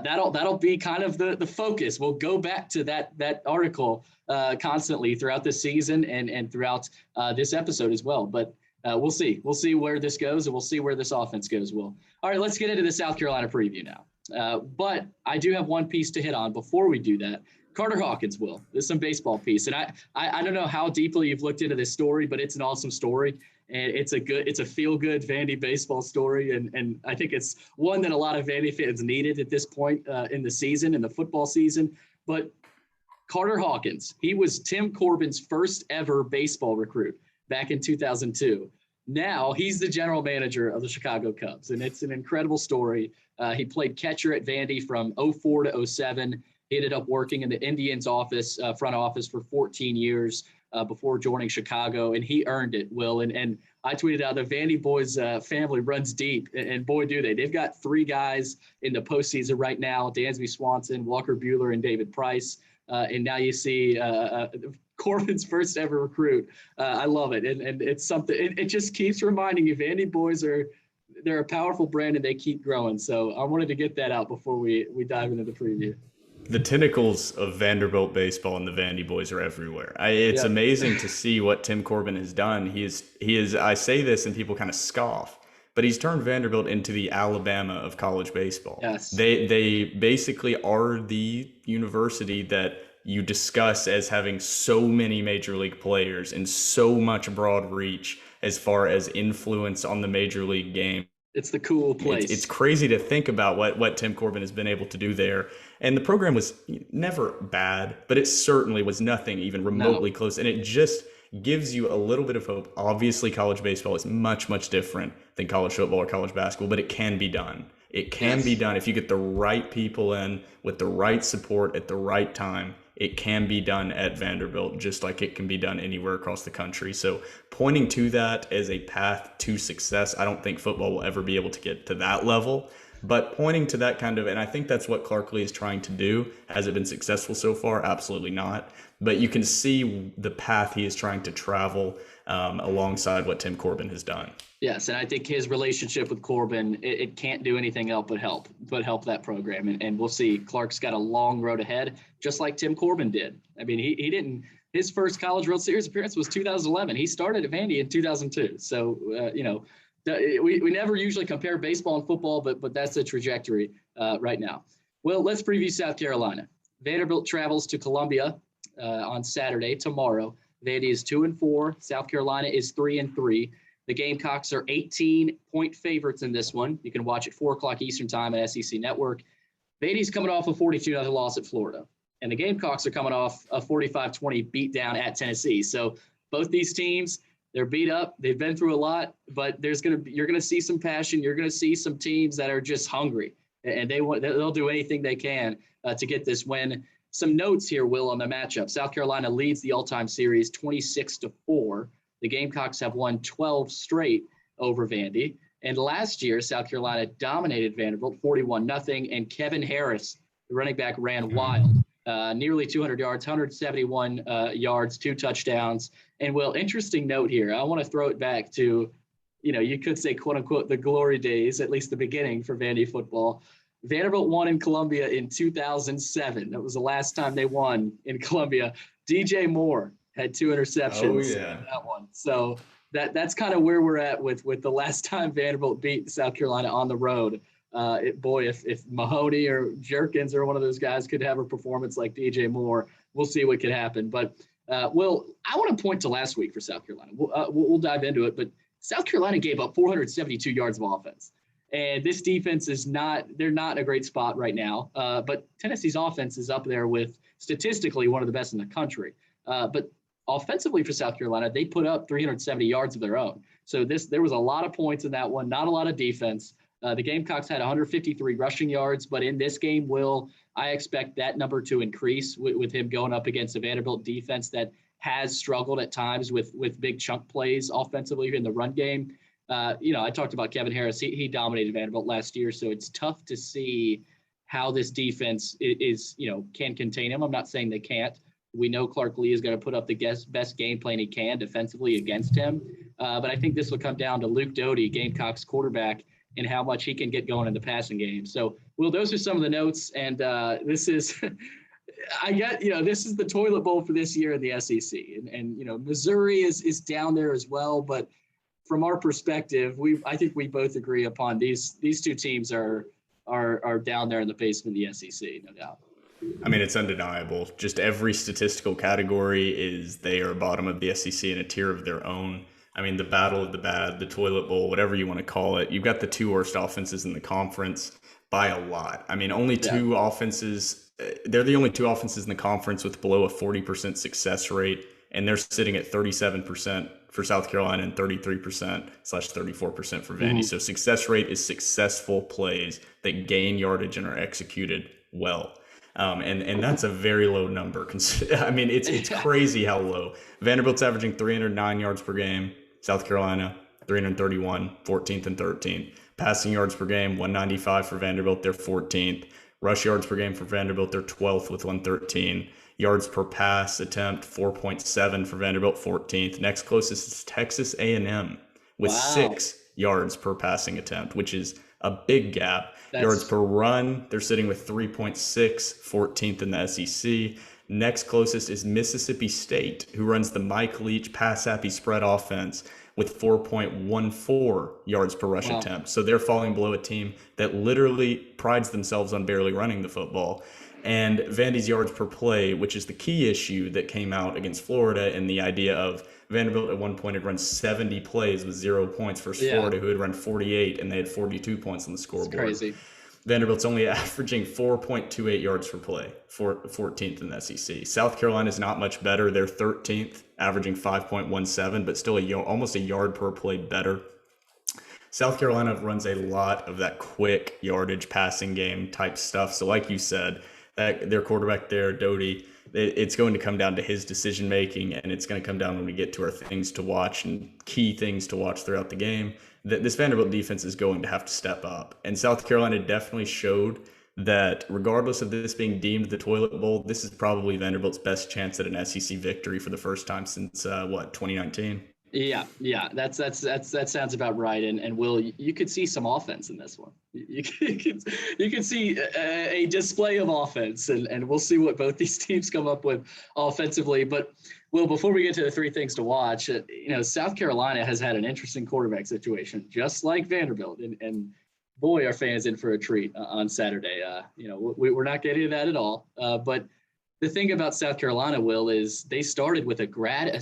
That'll be kind of the focus. We'll go back to that article constantly throughout this season and throughout this episode as well. But we'll see. We'll see where this goes, and we'll see where this offense goes, Will. All right, let's get into the South Carolina preview now. But I do have one piece to hit on before we do that. Carter Hawkins, Will. There's some baseball piece. And I don't know how deeply you've looked into this story, but it's an awesome story. And it's a feel-good Vandy baseball story. And I think it's one that a lot of Vandy fans needed at this point in the season, in the football season. But Carter Hawkins, he was Tim Corbin's first ever baseball recruit back in 2002. Now he's the general manager of the Chicago Cubs, and it's an incredible story. He played catcher at Vandy from 04 to 07. He ended up working in the Indians office, front office for 14 years before joining Chicago, and he earned it, Will. And I tweeted out the Vandy boys family runs deep, and boy, do they. They've got 3 guys in the postseason right now, Dansby Swanson, Walker Buehler, and David Price. And now you see Corbin's first ever recruit. I love it. And it's something, it just keeps reminding you, Vandy boys they're a powerful brand and they keep growing. So I wanted to get that out before we dive into the preview. The tentacles of Vanderbilt baseball and the Vandy boys are everywhere. It's amazing to see what Tim Corbin has done. He is, I say this and people kind of scoff, but he's turned Vanderbilt into the Alabama of college baseball. Yes. They basically are the university that you discuss as having so many major league players and so much broad reach as far as influence on the major league game. It's the cool place. It's crazy to think about what Tim Corbin has been able to do there. And the program was never bad, but it certainly was nothing even remotely close. And it just gives you a little bit of hope. Obviously, college baseball is much, much different than college football or college basketball, but it can be done. It can be done if you get the right people in with the right support at the right time. It can be done at Vanderbilt just like it can be done anywhere across the country. So pointing to that as a path to success, I don't think football will ever be able to get to that level. But pointing to that kind of, and I think that's what Clark Lee is trying to do. Has it been successful so far? Absolutely not. But you can see the path he is trying to travel alongside what Tim Corbin has done. Yes, and I think his relationship with Corbin, it can't do anything else but help that program. And we'll see. Clark's got a long road ahead, just like Tim Corbin did. I mean, he didn't. His first College World Series appearance was 2011. He started at Vandy in 2002. So, we never usually compare baseball and football, but that's the trajectory right now. Well, let's preview South Carolina. Vanderbilt travels to Columbia on Saturday, tomorrow. Vandy is 2-4. South Carolina is 3-3. The Gamecocks are 18-point favorites in this one. You can watch at 4 o'clock Eastern time at SEC Network. Vandy's coming off a 42-0 loss at Florida. And the Gamecocks are coming off a 45-20 beatdown at Tennessee. So both these teams, they're beat up. They've been through a lot, but you're going to see some passion. You're going to see some teams that are just hungry, and they'll do anything they can to get this win. Some notes here, Will, on the matchup. South Carolina leads the all-time series 26-4. The Gamecocks have won 12 straight over Vandy. And last year, South Carolina dominated Vanderbilt 41-0, and Kevin Harris, the running back, ran wild. Nearly 200 yards, 171 yards, 2 touchdowns. And, Will, interesting note here. I want to throw it back to, you could say, quote-unquote, the glory days, at least the beginning for Vandy football. Vanderbilt won in Columbia in 2007. That was the last time they won in Columbia. DJ Moore had 2 interceptions in that one. So that's kind of where we're at with the last time Vanderbilt beat South Carolina on the road. If Mahoney or Jerkins or one of those guys could have a performance like DJ Moore, we'll see what could happen. But, Will, I want to point to last week for South Carolina. We'll dive into it. But South Carolina gave up 472 yards of offense. And this defense they're not in a great spot right now. But Tennessee's offense is up there with statistically one of the best in the country. But offensively for South Carolina, they put up 370 yards of their own. So there was a lot of points in that one, not a lot of defense. The Gamecocks had 153 rushing yards, but in this game, Will, I expect that number to increase with him going up against a Vanderbilt defense that has struggled at times with big chunk plays offensively in the run game. I talked about Kevin Harris. He dominated Vanderbilt last year, so it's tough to see how this defense can contain him. I'm not saying they can't. We know Clark Lee is going to put up the best game plan he can defensively against him. But I think this will come down to Luke Doty, Gamecock's quarterback, and how much he can get going in the passing game. So, Will, those are some of the notes. And this is this is the toilet bowl for this year in the SEC. And Missouri is down there as well. But from our perspective, I think we both agree upon these 2 teams are down there in the basement of the SEC, no doubt. I mean, it's undeniable. Just every statistical category they are bottom of the SEC in a tier of their own. I mean, the battle of the bad, the toilet bowl, whatever you want to call it. You've got the 2 worst offenses in the conference by a lot. I mean, only 2 offenses. They're the only 2 offenses in the conference with below a 40% success rate and they're sitting at 37% for South Carolina and 33%/34% for Vandy. So success rate is successful plays that gain yardage and are executed well. And that's a very low number. I mean, it's crazy how low. Vanderbilt's averaging 309 yards per game. South Carolina, 331, 14th and 13th. Passing yards per game, 195 for Vanderbilt, they're 14th. Rush yards per game for Vanderbilt, they're 12th with 113. Yards per pass attempt, 4.7 for Vanderbilt, 14th. Next closest is Texas A&M with 6 yards per passing attempt, which is a big gap. Yards per run, they're sitting with 3.6, 14th in the SEC. Next closest is Mississippi State, who runs the Mike Leach pass-happy spread offense with 4.14 yards per rush attempt. So they're falling below a team that literally prides themselves on barely running the football. And Vandy's yards per play, which is the key issue that came out against Florida, and the idea of Vanderbilt at one point had run 70 plays with 0 points versus Florida, who had run 48, and they had 42 points on the scoreboard. That's crazy. Vanderbilt's only averaging 4.28 yards per play, 14th in the SEC. South Carolina's not much better. They're 13th, averaging 5.17, but still almost a yard per play better. South Carolina runs a lot of that quick yardage passing game type stuff. So like you said, their quarterback there, Doty, it's going to come down to his decision making, and it's going to come down when we get to our things to watch and key things to watch throughout the game. This Vanderbilt defense is going to have to step up. And South Carolina definitely showed that regardless of this being deemed the toilet bowl, this is probably Vanderbilt's best chance at an SEC victory for the first time since 2019? Yeah, that sounds about right. And Will, you could see some offense in this one. You could see a display of offense, and we'll see what both these teams come up with offensively. But Will, before we get to the 3 things to watch, South Carolina has had an interesting quarterback situation, just like Vanderbilt, and boy, are fans in for a treat on Saturday. We're not getting to that at all, but the thing about South Carolina, Will, is they started with a grad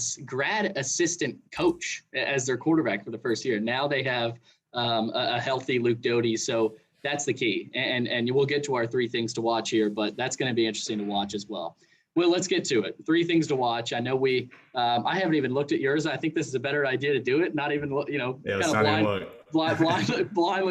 assistant coach as their quarterback for the first year. Now they have a healthy Luke Doty, so that's the key. And we'll get to our 3 things to watch here, but that's going to be interesting to watch as well. Well, let's get to it. 3 things to watch. I know I haven't even looked at yours. I think this is a better idea to do it. Not even, blindly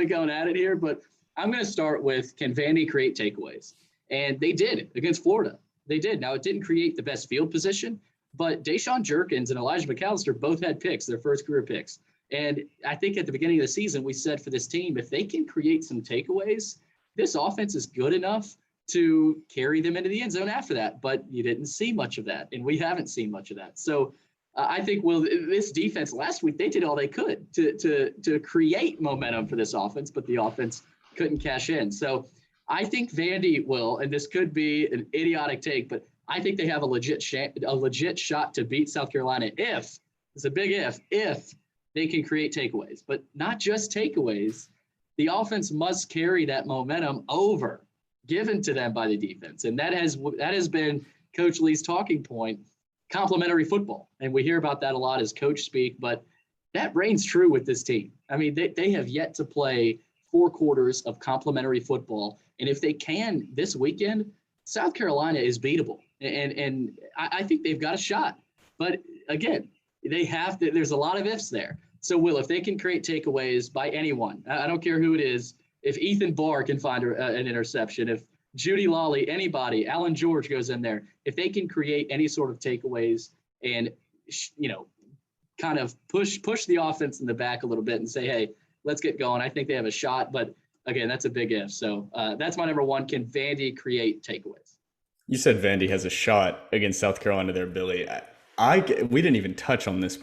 going at it here. But I'm going to start with, can Vandy create takeaways? And they did against Florida. They did. Now, it didn't create the best field position, but Deshaun Jerkins and Elijah McAllister both had picks, their first career picks. And I think at the beginning of the season, we said for this team, if they can create some takeaways, this offense is good enough to carry them into the end zone after that. But you didn't see much of that, and we haven't seen much of that. So I think, Will, this defense last week, they did all they could to create momentum for this offense, but the offense couldn't cash in. So I think Vandy will, and this could be an idiotic take, but I think they have a legit shot to beat South Carolina if they can create takeaways. But not just takeaways. The offense must carry that momentum over, given to them by the defense. And that has been Coach Lee's talking point, complementary football. And we hear about that a lot as coach speak, but that reigns true with this team. I mean, they have yet to play 4 quarters of complementary football. And if they can this weekend, South Carolina is beatable. And I think they've got a shot. But again, there's a lot of ifs there. So, Will, if they can create takeaways by anyone, I don't care who it is, if Ethan Barr can find an interception, if Judy Lawley, anybody, Alan George goes in there, if they can create any sort of takeaways and, kind of push the offense in the back a little bit and say, hey, let's get going, I think they have a shot. But again, that's a big if. So that's my number 1. Can Vandy create takeaways? You said Vandy has a shot against South Carolina there, Billy. We didn't even touch on this.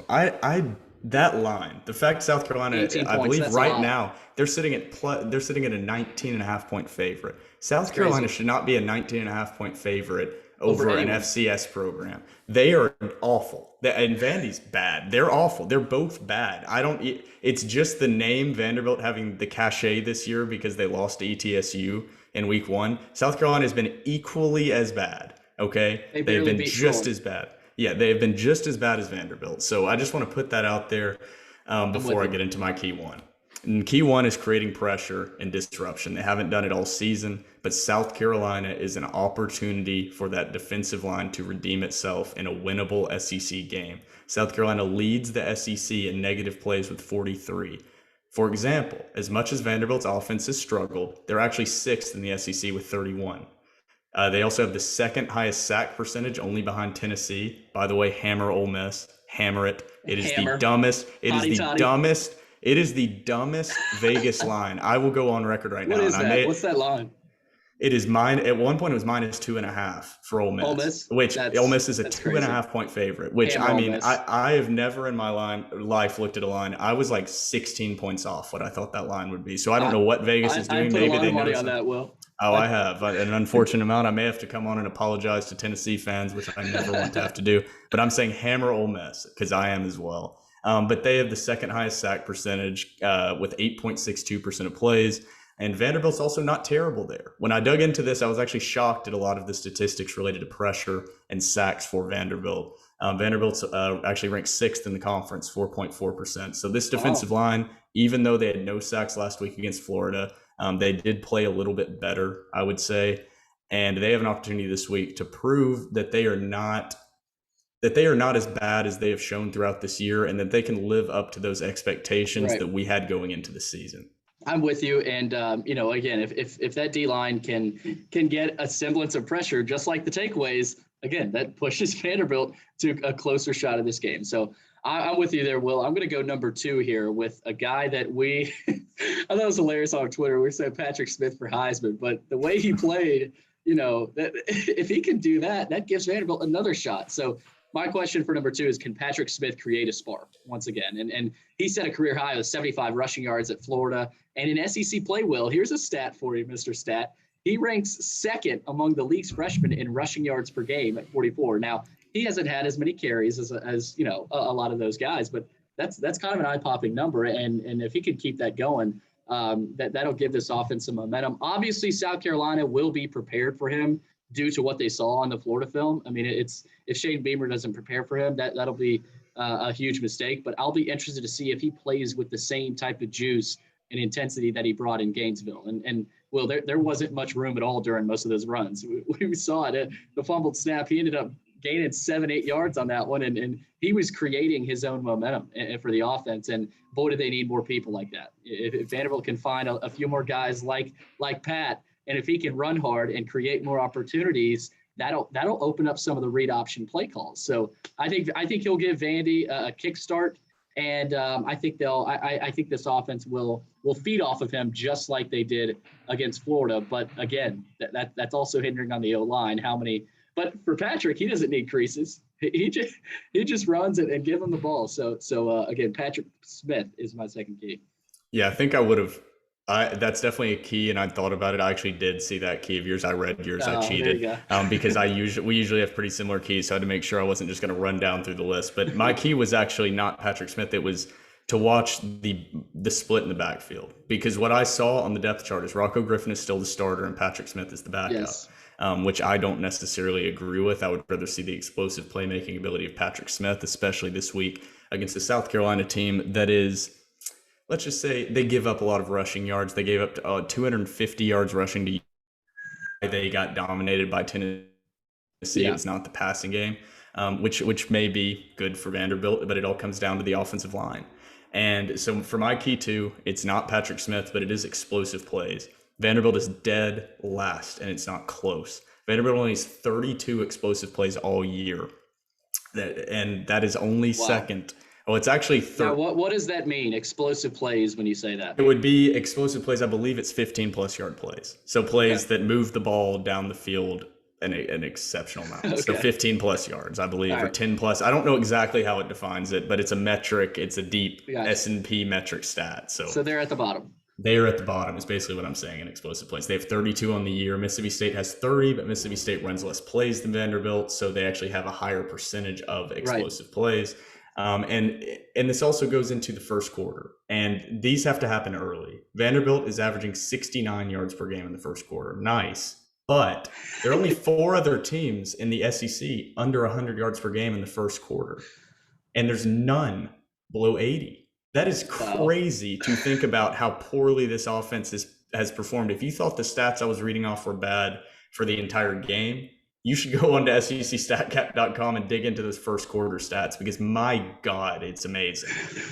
That line, the fact South Carolina, I believe right now, they're sitting at a 19.5 point favorite. South Carolina should not be a 19.5 point favorite over an FCS program. They are awful. And Vandy's bad. They're awful. They're both bad. It's just the name Vanderbilt having the cachet this year because they lost to ETSU in week 1. South Carolina has been equally as bad. Okay. They've been just as bad. Yeah, they have been just as bad as Vanderbilt. So I just want to put that out there before I get into my key one. And key one is creating pressure and disruption. They haven't done it all season, but South Carolina is an opportunity for that defensive line to redeem itself in a winnable SEC game. South Carolina leads the SEC in negative plays with 43. For example, as much as Vanderbilt's offense has struggled, they're actually sixth in the SEC with 31. They also have the second highest sack percentage, only behind Tennessee. By the way, hammer Ole Miss, hammer it. It is Hammer. the dumbest. It is Toddy, the toddy. dumbest. It is the dumbest Vegas line. I will go on record right now. What is that? What's that line? It is mine. At one point, it was -2.5 for Ole Miss. Ole Miss? Which Ole Miss is a That's 2.5 point favorite. Which Hammer I Ole mean, Miss. I have never in my life looked at a line. I was like 16 points off what I thought that line would be. So I don't know what Vegas is doing. I put Maybe a lot they of know money on something. that, Will. Oh, I have an unfortunate amount. I may have to come on and apologize to Tennessee fans, which I never want to have to do. But I'm saying hammer Ole Miss because I am as well. But they have the second highest sack percentage with 8.62% of plays. And Vanderbilt's also not terrible there. When I dug into this, I was actually shocked at a lot of the statistics related to pressure and sacks for Vanderbilt. Vanderbilt's actually ranked sixth in the conference, 4.4%. So this defensive line, even though they had no sacks last week against Florida, they did play a little bit better, I would say. And they have an opportunity this week to prove that they are not as bad as they have shown throughout this year, and that they can live up to those expectations that we had going into the season. I'm with you, and again, if that D line can get a semblance of pressure, just like the takeaways, again, that pushes Vanderbilt to a closer shot of this game. So I'm with you there, Will. I'm going to go number 2 here with a guy that I thought it was hilarious on Twitter. We said Patrick Smith for Heisman, but the way he played, that if he can do that, that gives Vanderbilt another shot. So my question for number 2 is, can Patrick Smith create a spark once again? And he set a career high of 75 rushing yards at Florida. And in SEC play, Will, here's a stat for you, Mr. Stat. He ranks second among the league's freshmen in rushing yards per game at 44. Now, he hasn't had as many carries as a lot of those guys, but that's kind of an eye-popping number. And if he could keep that going, that'll give this offense some momentum. Obviously, South Carolina will be prepared for him due to what they saw on the Florida film. I mean, if Shane Beamer doesn't prepare for him, that'll be a huge mistake. But I'll be interested to see if he plays with the same type of juice and intensity that he brought in Gainesville. And well, there wasn't much room at all during most of those runs. We saw it. The fumbled snap, he ended up gaining 7-8 yards on that one, and he was creating his own momentum for the offense. And boy, do they need more people like that. If Vanderbilt can find a few more guys like Pat, and if he can run hard and create more opportunities, that'll open up some of the read option play calls. So I think he'll give Vandy a kickstart, and I think this offense will feed off of him just like they did against Florida. But again, that's also hindering on the O-line. But for Patrick, he doesn't need creases. He just runs it and give him the ball. So again, Patrick Smith is my second key. Yeah, I think I would have. That's definitely a key, and I thought about it. I actually did see that key of yours. I read yours. I cheated because we usually have pretty similar keys, so I had to make sure I wasn't just going to run down through the list. But my key was actually not Patrick Smith. It was to watch the split in the backfield, because what I saw on the depth chart is Rocco Griffin is still the starter and Patrick Smith is the backup. Yes. Which I don't necessarily agree with. I would rather see the explosive playmaking ability of Patrick Smith, especially this week against the South Carolina team that is, let's just say, they give up a lot of rushing yards. They gave up 250 yards rushing to. They got dominated by Tennessee. Yeah. It's not the passing game, which may be good for Vanderbilt, but it all comes down to the offensive line. And so for my key 2, it's not Patrick Smith, but it is explosive plays. Vanderbilt is dead last, and it's not close. Vanderbilt only has 32 explosive plays all year, and that is only second. Oh, it's actually now, what does that mean, explosive plays, when you say that? It would be explosive plays. I believe it's 15-plus yard plays. So plays that move the ball down the field an exceptional amount. Okay. So 15-plus yards, I believe, or 10-plus. I don't know exactly how it defines it, but it's a metric. It's a deep S&P metric stat. So they're at the bottom. They are at the bottom is basically what I'm saying in explosive plays. They have 32 on the year. Mississippi State has 30, but Mississippi State runs less plays than Vanderbilt, so they actually have a higher percentage of explosive plays. And this also goes into the first quarter, and these have to happen early. Vanderbilt is averaging 69 yards per game in the first quarter. Nice. But there are only 4 other teams in the SEC under 100 yards per game in the first quarter, and there's none below 80. That is Wow. crazy to think about how poorly this offense has performed. If you thought the stats I was reading off were bad for the entire game, you should go on to secstatcat.com and dig into those first quarter stats because my God, it's amazing.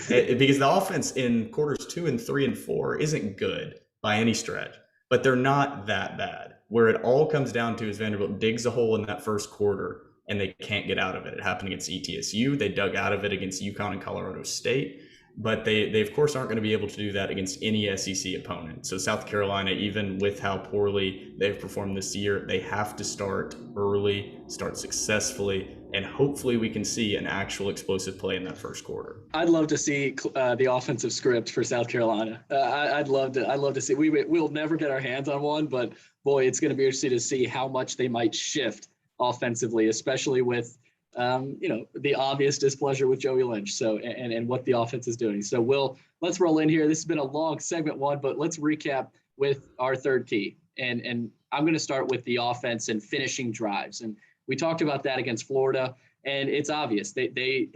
Because the offense in quarters 2 and 3 and 4 isn't good by any stretch, but they're not that bad. Where it all comes down to is Vanderbilt digs a hole in that first quarter and they can't get out of it. It happened against ETSU. They dug out of it against UConn and Colorado State. But they of course aren't going to be able to do that against any SEC opponent. So South Carolina, even with how poorly they've performed this year, they have to start early, start successfully, and hopefully we can see an actual explosive play in that first quarter. I'd love to see the offensive script for South Carolina. I'd love to see. We'll never get our hands on one, but boy, it's going to be interesting to see how much they might shift offensively, especially with the obvious displeasure with Joey Lynch. So, and what the offense is doing. So let's roll in here. This has been a long segment one, but let's recap with our third key. And I'm going to start with the offense and finishing drives. And we talked about that against Florida, and it's obvious the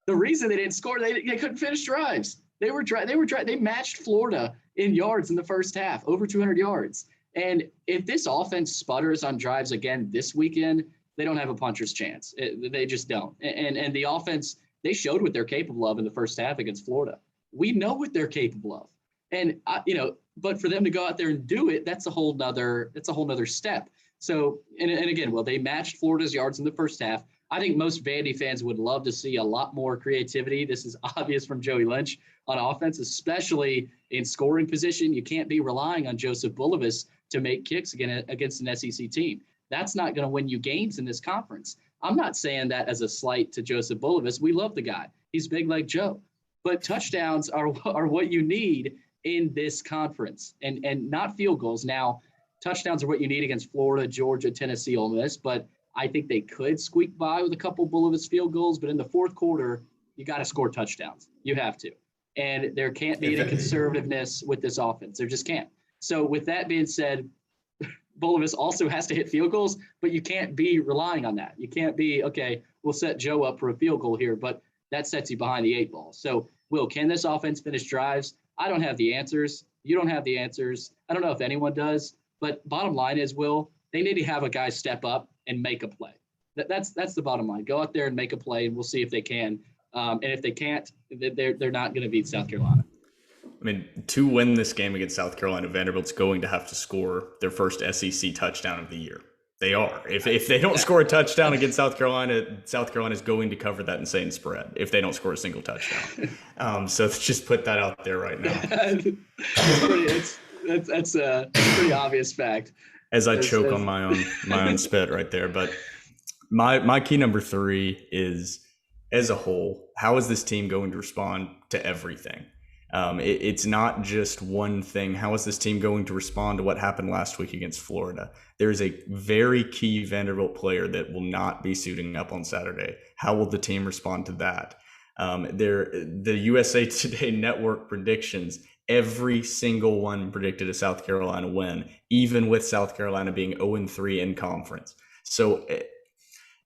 reason they didn't score, they couldn't finish drives. They matched Florida in yards in the first half, over 200 yards. And if this offense sputters on drives again this weekend, they don't have a puncher's chance. They just don't. And the offense, they showed what they're capable of in the first half against Florida. We know what they're capable of. And, but for them to go out there and do it, that's a whole nother step. So, and again, they matched Florida's yards in the first half. I think most Vandy fans would love to see a lot more creativity. This is obvious from Joey Lynch on offense, especially in scoring position. You can't be relying on Joseph Bulovas to make kicks against an SEC team. That's not going to win you games in this conference. I'm not saying that as a slight to Joseph Bulovas. We love the guy. He's big like Joe. But touchdowns are what you need in this conference, and not field goals. Now, touchdowns are what you need against Florida, Georgia, Tennessee, Ole Miss, but I think they could squeak by with a couple Bulovas field goals. But in the fourth quarter, you got to score touchdowns. You have to. And there can't be any conservativeness with this offense. There just can't. So with that being said, Bulovas also has to hit field goals, but you can't be relying on that. You can't be, okay, we'll set Joe up for a field goal here, but that sets you behind the 8 ball. So, Will, can this offense finish drives? I don't have the answers. You don't have the answers. I don't know if anyone does, but bottom line is, Will, they need to have a guy step up and make a play. That's the bottom line. Go out there and make a play, and we'll see if they can. And if they can't, they're not going to beat South Carolina. I mean, to win this game against South Carolina, Vanderbilt's going to have to score their first SEC touchdown of the year. They are. If they don't score a touchdown against South Carolina is going to cover that insane spread if they don't score a single touchdown. So let's just put that out there right now. That's a pretty obvious fact. As I choke on my own spit right there. But my key number 3 is, as a whole, how is this team going to respond to everything? It's not just one thing. How is this team going to respond to what happened last week against Florida? There's a very key Vanderbilt player that will not be suiting up on Saturday. How will the team respond to that? The USA Today network predictions, every single one predicted a South Carolina win, even with South Carolina being 0-3 in conference. So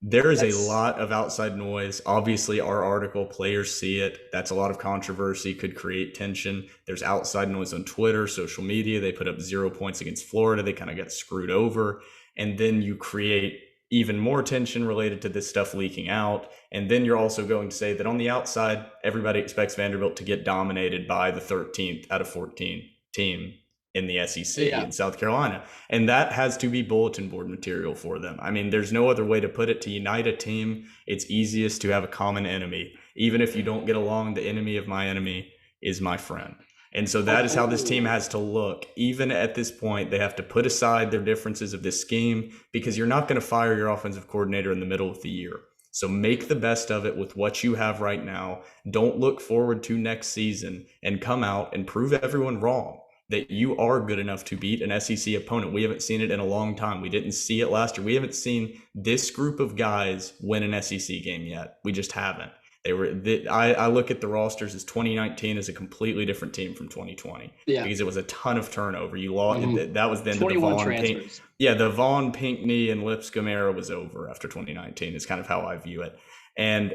there is a lot of outside noise. Obviously, our article, players see it. That's a lot of controversy, could create tension. There's outside noise on Twitter, social media. They put up 0 points against Florida. They kind of got screwed over. And then you create even more tension related to this stuff leaking out. And then you're also going to say that on the outside, everybody expects Vanderbilt to get dominated by the 13th out of 14 team in the SEC in South Carolina. And that has to be bulletin board material for them. I mean, there's no other way to put it. To unite a team, it's easiest to have a common enemy. Even if you don't get along, the enemy of my enemy is my friend. And so that is how this team has to look. Even at this point, they have to put aside their differences of this scheme, because you're not going to fire your offensive coordinator in the middle of the year. So make the best of it with what you have right now. Don't look forward to next season and come out and prove everyone wrong that you are good enough to beat an SEC opponent. We haven't seen it in a long time. We didn't see it last year. We haven't seen this group of guys win an SEC game yet. We just haven't. I look at the rosters as 2019 as a completely different team from 2020 because it was a ton of turnover. You lost. That was then 21 transfers. The Vaughn, Pinckney, and Lipscomb era was over after 2019 is kind of how I view it. And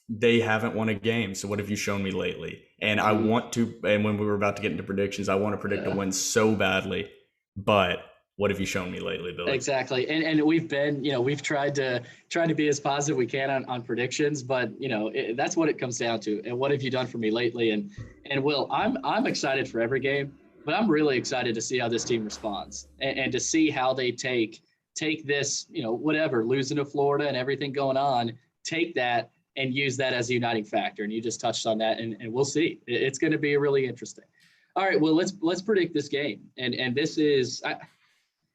they haven't won a game. So what have you shown me lately? And I want to, and when we were about to get into predictions, I want to predict a win so badly, but what have you shown me lately, Billy? Exactly. And we've been, we've tried to be as positive we can on predictions, but that's what it comes down to. And what have you done for me lately? And Will, I'm excited for every game, but I'm really excited to see how this team responds and to see how they take this, whatever, losing to Florida and everything going on, take that and use that as a uniting factor. And you just touched on that, and we'll see. It's going to be really interesting. All right, well, let's predict this game. And this is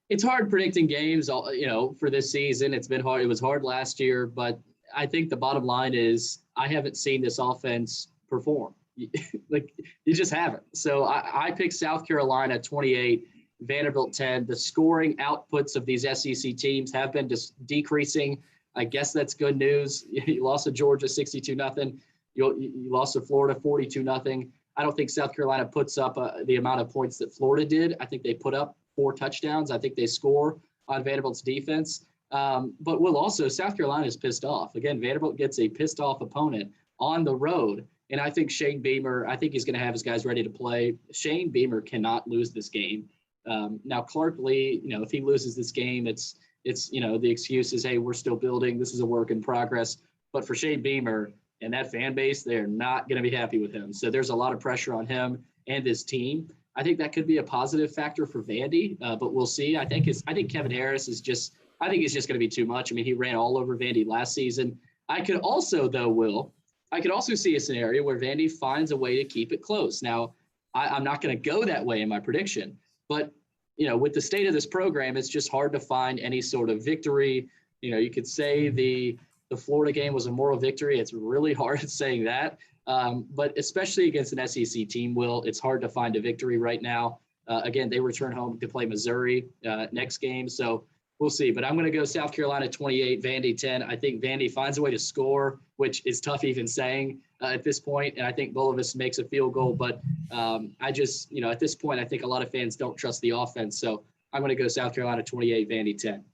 it's hard predicting games, for this season. It's been hard. It was hard last year, but I think the bottom line is I haven't seen this offense perform. Like, you just haven't. So I picked South Carolina 28, Vanderbilt 10. The scoring outputs of these SEC teams have been just decreasing. I guess that's good news. You lost to Georgia 62-0. You lost to Florida 42-0. I don't think South Carolina puts up the amount of points that Florida did. I think they put up 4 touchdowns. I think they score on Vanderbilt's defense. But Will, also, South Carolina is pissed off. Again, Vanderbilt gets a pissed off opponent on the road. And I think Shane Beamer, he's going to have his guys ready to play. Shane Beamer cannot lose this game. Now, Clark Lee, if he loses this game, it's the excuse is, hey, we're still building. This is a work in progress. But for Shane Beamer and that fan base, they're not going to be happy with him. So there's a lot of pressure on him and his team. I think that could be a positive factor for Vandy, but we'll see. I think Kevin Harris is just going to be too much. I mean, he ran all over Vandy last season. I could also see a scenario where Vandy finds a way to keep it close. Now, I'm not going to go that way in my prediction, but with the state of this program, it's just hard to find any sort of victory. You could say the Florida game was a moral victory. It's really hard saying that. But especially against an SEC team, Will, it's hard to find a victory right now. Again, they return home to play Missouri next game. So we'll see. But I'm going to go South Carolina 28, Vandy 10. I think Vandy finds a way to score, which is tough even saying at this point. And I think Bulovis makes a field goal. But at this point, I think a lot of fans don't trust the offense. So I'm going to go South Carolina 28, Vandy 10.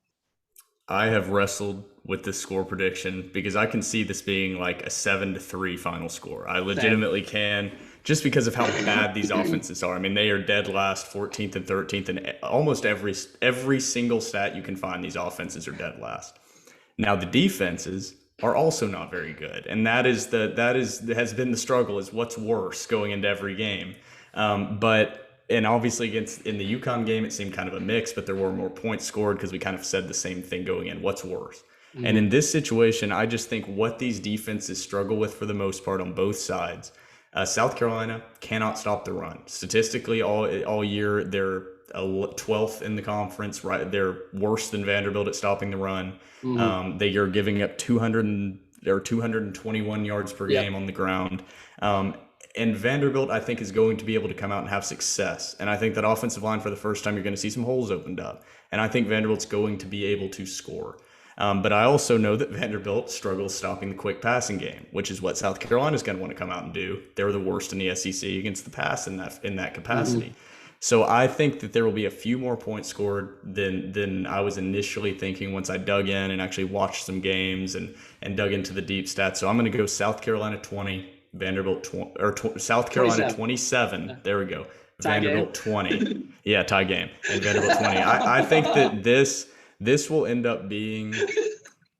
I have wrestled with this score prediction because I can see this being like a 7-3 final score. I legitimately can, just because of how bad these offenses are. I mean, they are dead last, 14th and 13th, and almost every single stat you can find, these offenses are dead last. Now, the defenses are also not very good, and that has been the struggle, is what's worse going into every game. And obviously in the UConn game, it seemed kind of a mix, but there were more points scored because we kind of said the same thing going in. What's worse? Mm-hmm. And in this situation, I just think what these defenses struggle with for the most part on both sides, South Carolina cannot stop the run. Statistically, all year, they're 12th in the conference. Right, they're worse than Vanderbilt at stopping the run. Mm-hmm. They are giving up 221 yards per game on the ground. And Vanderbilt, I think, is going to be able to come out and have success. And I think that offensive line, for the first time, you're going to see some holes opened up. And I think Vanderbilt's going to be able to score. But I also know that Vanderbilt struggles stopping the quick passing game, which is what South Carolina is going to want to come out and do. They're the worst in the SEC against the pass in that capacity. Mm-hmm. So I think that there will be a few more points scored than I was initially thinking once I dug in and actually watched some games and dug into the deep stats. So I'm going to go South Carolina 20. Vanderbilt South Carolina 27. There we go. Tie Vanderbilt game. 20. Yeah, tie game. And Vanderbilt 20. I think that this will end up being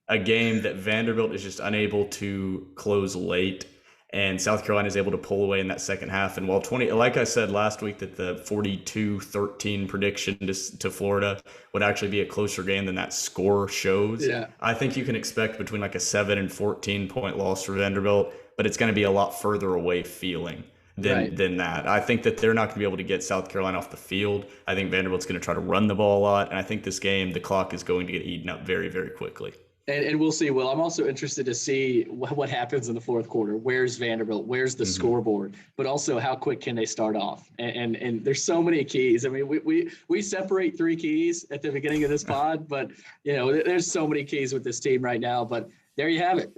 a game that Vanderbilt is just unable to close late, and South Carolina is able to pull away in that second half. And while 20, like I said last week, that the 42-13 prediction to Florida would actually be a closer game than that score shows. Yeah. I think you can expect between like a 7 and 14 point loss for Vanderbilt, but it's going to be a lot further away feeling than that. I think that they're not going to be able to get South Carolina off the field. I think Vanderbilt's going to try to run the ball a lot, and I think this game, the clock is going to get eaten up very, very quickly. And we'll see. Will, I'm also interested to see what happens in the fourth quarter. Where's Vanderbilt? Where's the scoreboard? But also, how quick can they start off? And there's so many keys. I mean, we separate 3 keys at the beginning of this pod, but there's so many keys with this team right now. But there you have it.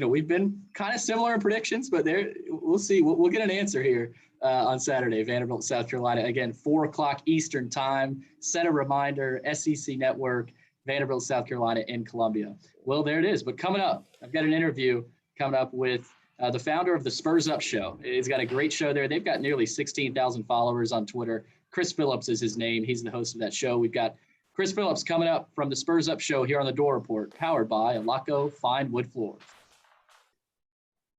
We've been kind of similar in predictions, but we'll see. We'll get an answer here on Saturday. Vanderbilt, South Carolina, again, 4:00 Eastern time. Set a reminder. SEC Network. Vanderbilt, South Carolina in Columbia. Well, there it is. But coming up, I've got an interview coming up with the founder of the Spurs Up Show. He's got a great show there. They've got nearly 16,000 followers on Twitter. Chris Phillips is his name. He's the host of that show. We've got Chris Phillips coming up from the Spurs Up Show here on the Door Report, powered by Alaco Fine Wood Floors.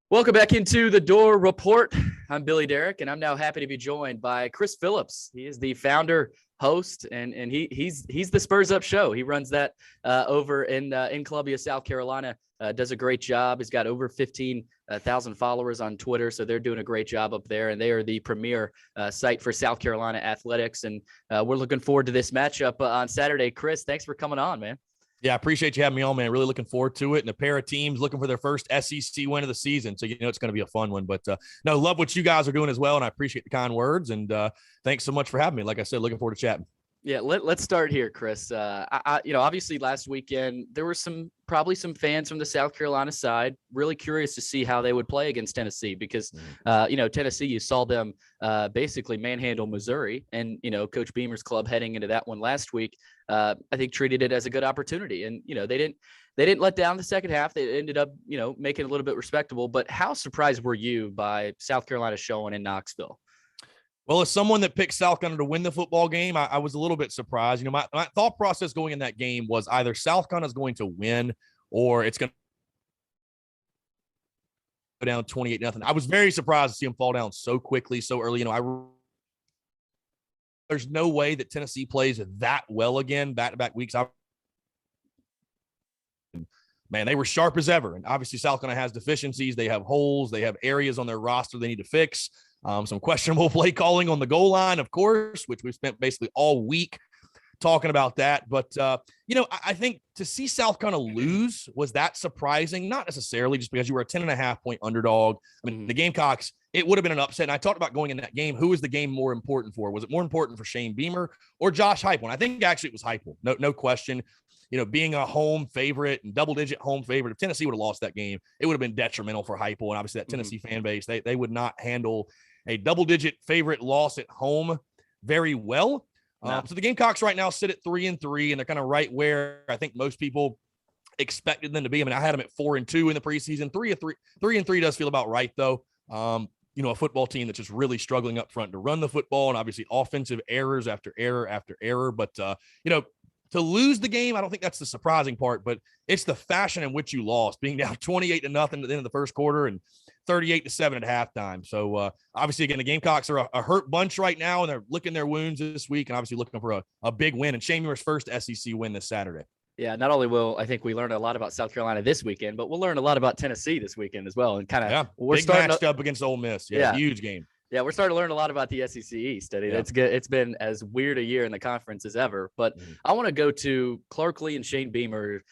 Welcome back into the Door Report. I'm Billy Derrick, and I'm now happy to be joined by Chris Phillips. He is the founder, host, and he's the Spurs Up Show. He runs that over in Columbia, South Carolina. Does a great job. He's got over 15,000 followers on Twitter, so they're doing a great job up there, and they are the premier site for South Carolina athletics. And we're looking forward to this matchup on Saturday. Chris, thanks for coming on, man. Yeah, I appreciate you having me on, man. Really looking forward to it. And a pair of teams looking for their first SEC win of the season. So, it's going to be a fun one. But, no, love what you guys are doing as well. And I appreciate the kind words. And thanks so much for having me. Like I said, looking forward to chatting. Yeah, let's start here, Chris. Obviously last weekend there were probably some fans from the South Carolina side really curious to see how they would play against Tennessee because, Tennessee, you saw them basically manhandle Missouri, and Coach Beamer's club heading into that one last week, I think treated it as a good opportunity, and they didn't let down the second half. They ended up making it a little bit respectable. But how surprised were you by South Carolina showing in Knoxville? Well, as someone that picked South Carolina to win the football game, I was a little bit surprised. My thought process going in that game was either South Carolina is going to win or it's going to go down 28-0. I was very surprised to see them fall down so quickly, so early. There's no way that Tennessee plays that well again back-to-back weeks. Man, they were sharp as ever. And obviously South Carolina has deficiencies. They have holes. They have areas on their roster they need to fix. Some questionable play calling on the goal line, of course, which we spent basically all week talking about that. But, I think to see South Carolina lose, was that surprising? Not necessarily, just because you were a 10.5-point underdog. I mean, the Gamecocks, it would have been an upset. And I talked about going in that game. Who was the game more important for? Was it more important for Shane Beamer or Josh Heupel? And I think actually it was Heupel. No question. Being a home favorite and double-digit home favorite, if Tennessee would have lost that game, it would have been detrimental for Heupel. And obviously that Tennessee fan base, they would not handle a double-digit favorite loss at home very well. No. So the Gamecocks right now sit at 3-3, and they're kind of right where I think most people expected them to be. I mean, I had them at 4-2 in the preseason. 3-3 does feel about right, though. A football team that's just really struggling up front to run the football, and obviously offensive errors after error after error. But, to lose the game, I don't think that's the surprising part, but it's the fashion in which you lost, being down 28-0 at the end of the first quarter and 38-7 at halftime. So obviously, again, the Gamecocks are a hurt bunch right now, and they're licking their wounds this week and obviously looking for a big win. And Shane Beamer's first SEC win this Saturday. Yeah, not only will I think we learned a lot about South Carolina this weekend, but we'll learn a lot about Tennessee this weekend as well. And we're big matched up against Ole Miss. Yeah, huge game. Yeah, we're starting to learn a lot about the SEC East. It's good. It's been as weird a year in the conference as ever. But I want to go to Clark Lee and Shane Beamer.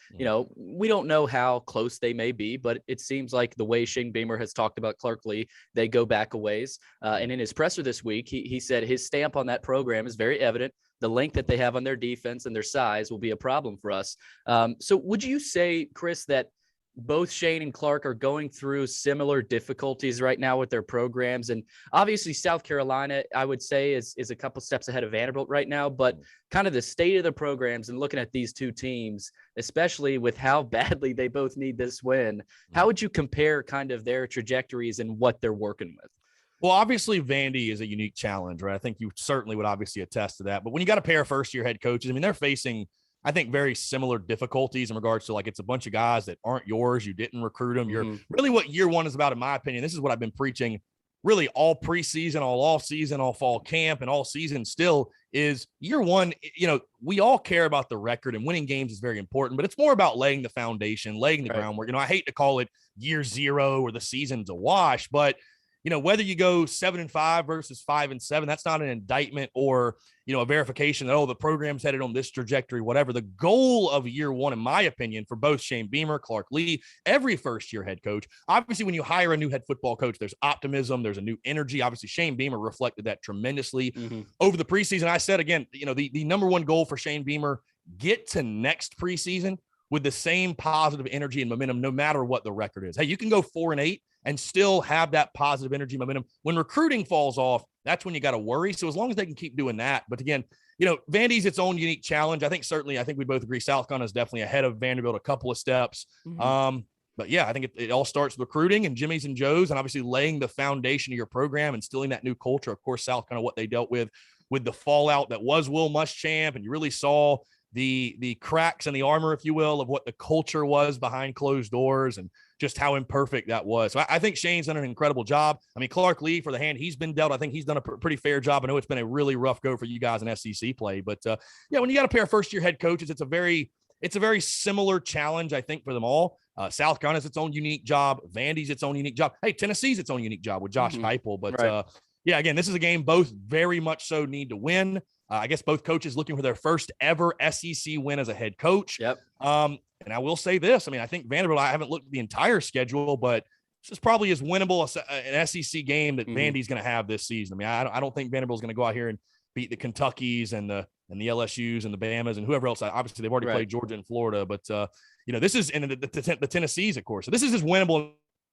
We don't know how close they may be, but it seems like the way Shane Beamer has talked about Clark Lee, they go back a ways. And in his presser this week, he said his stamp on that program is very evident. The length that they have on their defense and their size will be a problem for us. So would you say, Chris, that both Shane and Clark are going through similar difficulties right now with their programs? And obviously South Carolina, I would say, is a couple steps ahead of Vanderbilt right now, but kind of the state of the programs and looking at these two teams, especially with how badly they both need this win, how would you compare kind of their trajectories and what they're working with? Well, obviously Vandy is a unique challenge, right? I think you certainly would obviously attest to that, but when you got a pair of first-year head coaches, I mean, they're facing, I think, very similar difficulties in regards to, like, it's a bunch of guys that aren't yours. You didn't recruit them. You're really what year one is about, in my opinion. This is what I've been preaching really all preseason, all off season, all fall camp, and all season still is year one. We all care about the record, and winning games is very important, but it's more about laying the foundation, laying the groundwork. I hate to call it year zero or the season's a wash, but whether you go 7-5 versus 5-7, that's not an indictment or, a verification that, the program's headed on this trajectory, whatever. The goal of year one, in my opinion, for both Shane Beamer, Clark Lee, every first-year head coach, obviously when you hire a new head football coach, there's optimism, there's a new energy. Obviously, Shane Beamer reflected that tremendously over the preseason. I said, again, the number one goal for Shane Beamer, get to next preseason with the same positive energy and momentum, no matter what the record is. Hey, you can go 4-8 and still have that positive energy momentum. When recruiting falls off, that's when you got to worry. So as long as they can keep doing that. But again, Vandy's its own unique challenge. I think we both agree South Carolina is definitely ahead of Vanderbilt a couple of steps. But yeah, I think it all starts with recruiting and Jimmy's and Joe's, and obviously laying the foundation of your program, instilling that new culture. Of course, South, kind of what they dealt with the fallout that was Will Muschamp, and you really saw the cracks in the armor, if you will, of what the culture was behind closed doors and just how imperfect that was. So I think Shane's done an incredible job. I mean, Clark Lee, for the hand he's been dealt, I think he's done a pretty fair job. I know it's been a really rough go for you guys in SEC play, but yeah, when you got a pair of first-year head coaches, it's a very similar challenge, I think, for them all. South Carolina's its own unique job. Vandy's its own unique job. Hey, Tennessee's its own unique job with Josh Heupel. But right. Yeah, again, this is a game both very much so need to win. I guess both coaches looking for their first ever SEC win as a head coach. Yep. And I will say this. I mean, I think Vanderbilt, I haven't looked at the entire schedule, but this is probably as winnable an SEC game that Vandy's going to have this season. I mean, I don't think Vanderbilt's going to go out here and beat the Kentuckys and the LSUs and the Bamas and whoever else. Obviously, they've already played Georgia and Florida, but this is and the Tennessees, of course. So this is as winnable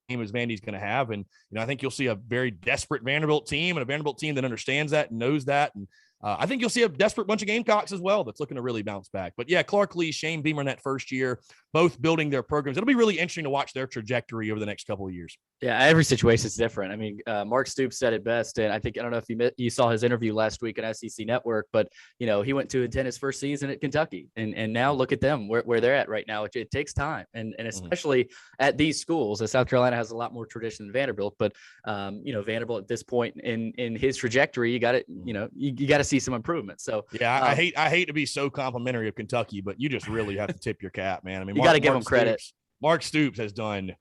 game as Vandy's going to have, and I think you'll see a very desperate Vanderbilt team and a Vanderbilt team that understands that and knows that, and I think you'll see a desperate bunch of Gamecocks as well that's looking to really bounce back. But yeah, Clark Lee, Shane Beamer in that first year, both building their programs. It'll be really interesting to watch their trajectory over the next couple of years. Yeah, every situation is different. I mean, Mark Stoops said it best, and I don't know if you saw his interview last week on SEC Network, but he went to attend his first season at Kentucky, and now look at them where they're at right now. It takes time, and especially at these schools. As South Carolina has a lot more tradition than Vanderbilt, but Vanderbilt at this point in his trajectory, you got to you got to see some improvement. So yeah, I hate to be so complimentary of Kentucky, but you just really have to tip your cap, man. I mean, you got to give him credit. Mark Stoops has done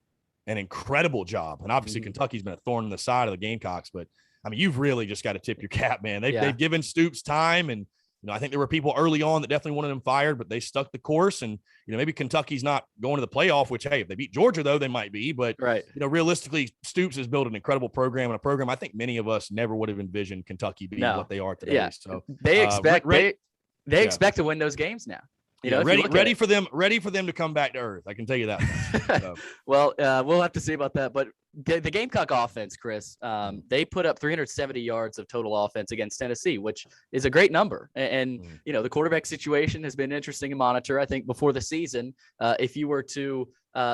an incredible job, and obviously Kentucky's been a thorn in the side of the Gamecocks, but I mean, you've really just got to tip your cap, man. They've given Stoops time, and I think there were people early on that definitely wanted him fired, but they stuck the course. And maybe Kentucky's not going to the playoff, which, hey, if they beat Georgia though, they might be. But realistically, Stoops has built an incredible program, and a program I think many of us never would have envisioned Kentucky being what they are today. Yeah. So they expect they expect to win those games now. Ready for them to come back to earth. I can tell you that much. So. Well, we'll have to see about that. But the Gamecock offense, Chris, they put up 370 yards of total offense against Tennessee, which is a great number. And the quarterback situation has been interesting to monitor. I think before the season, if you were to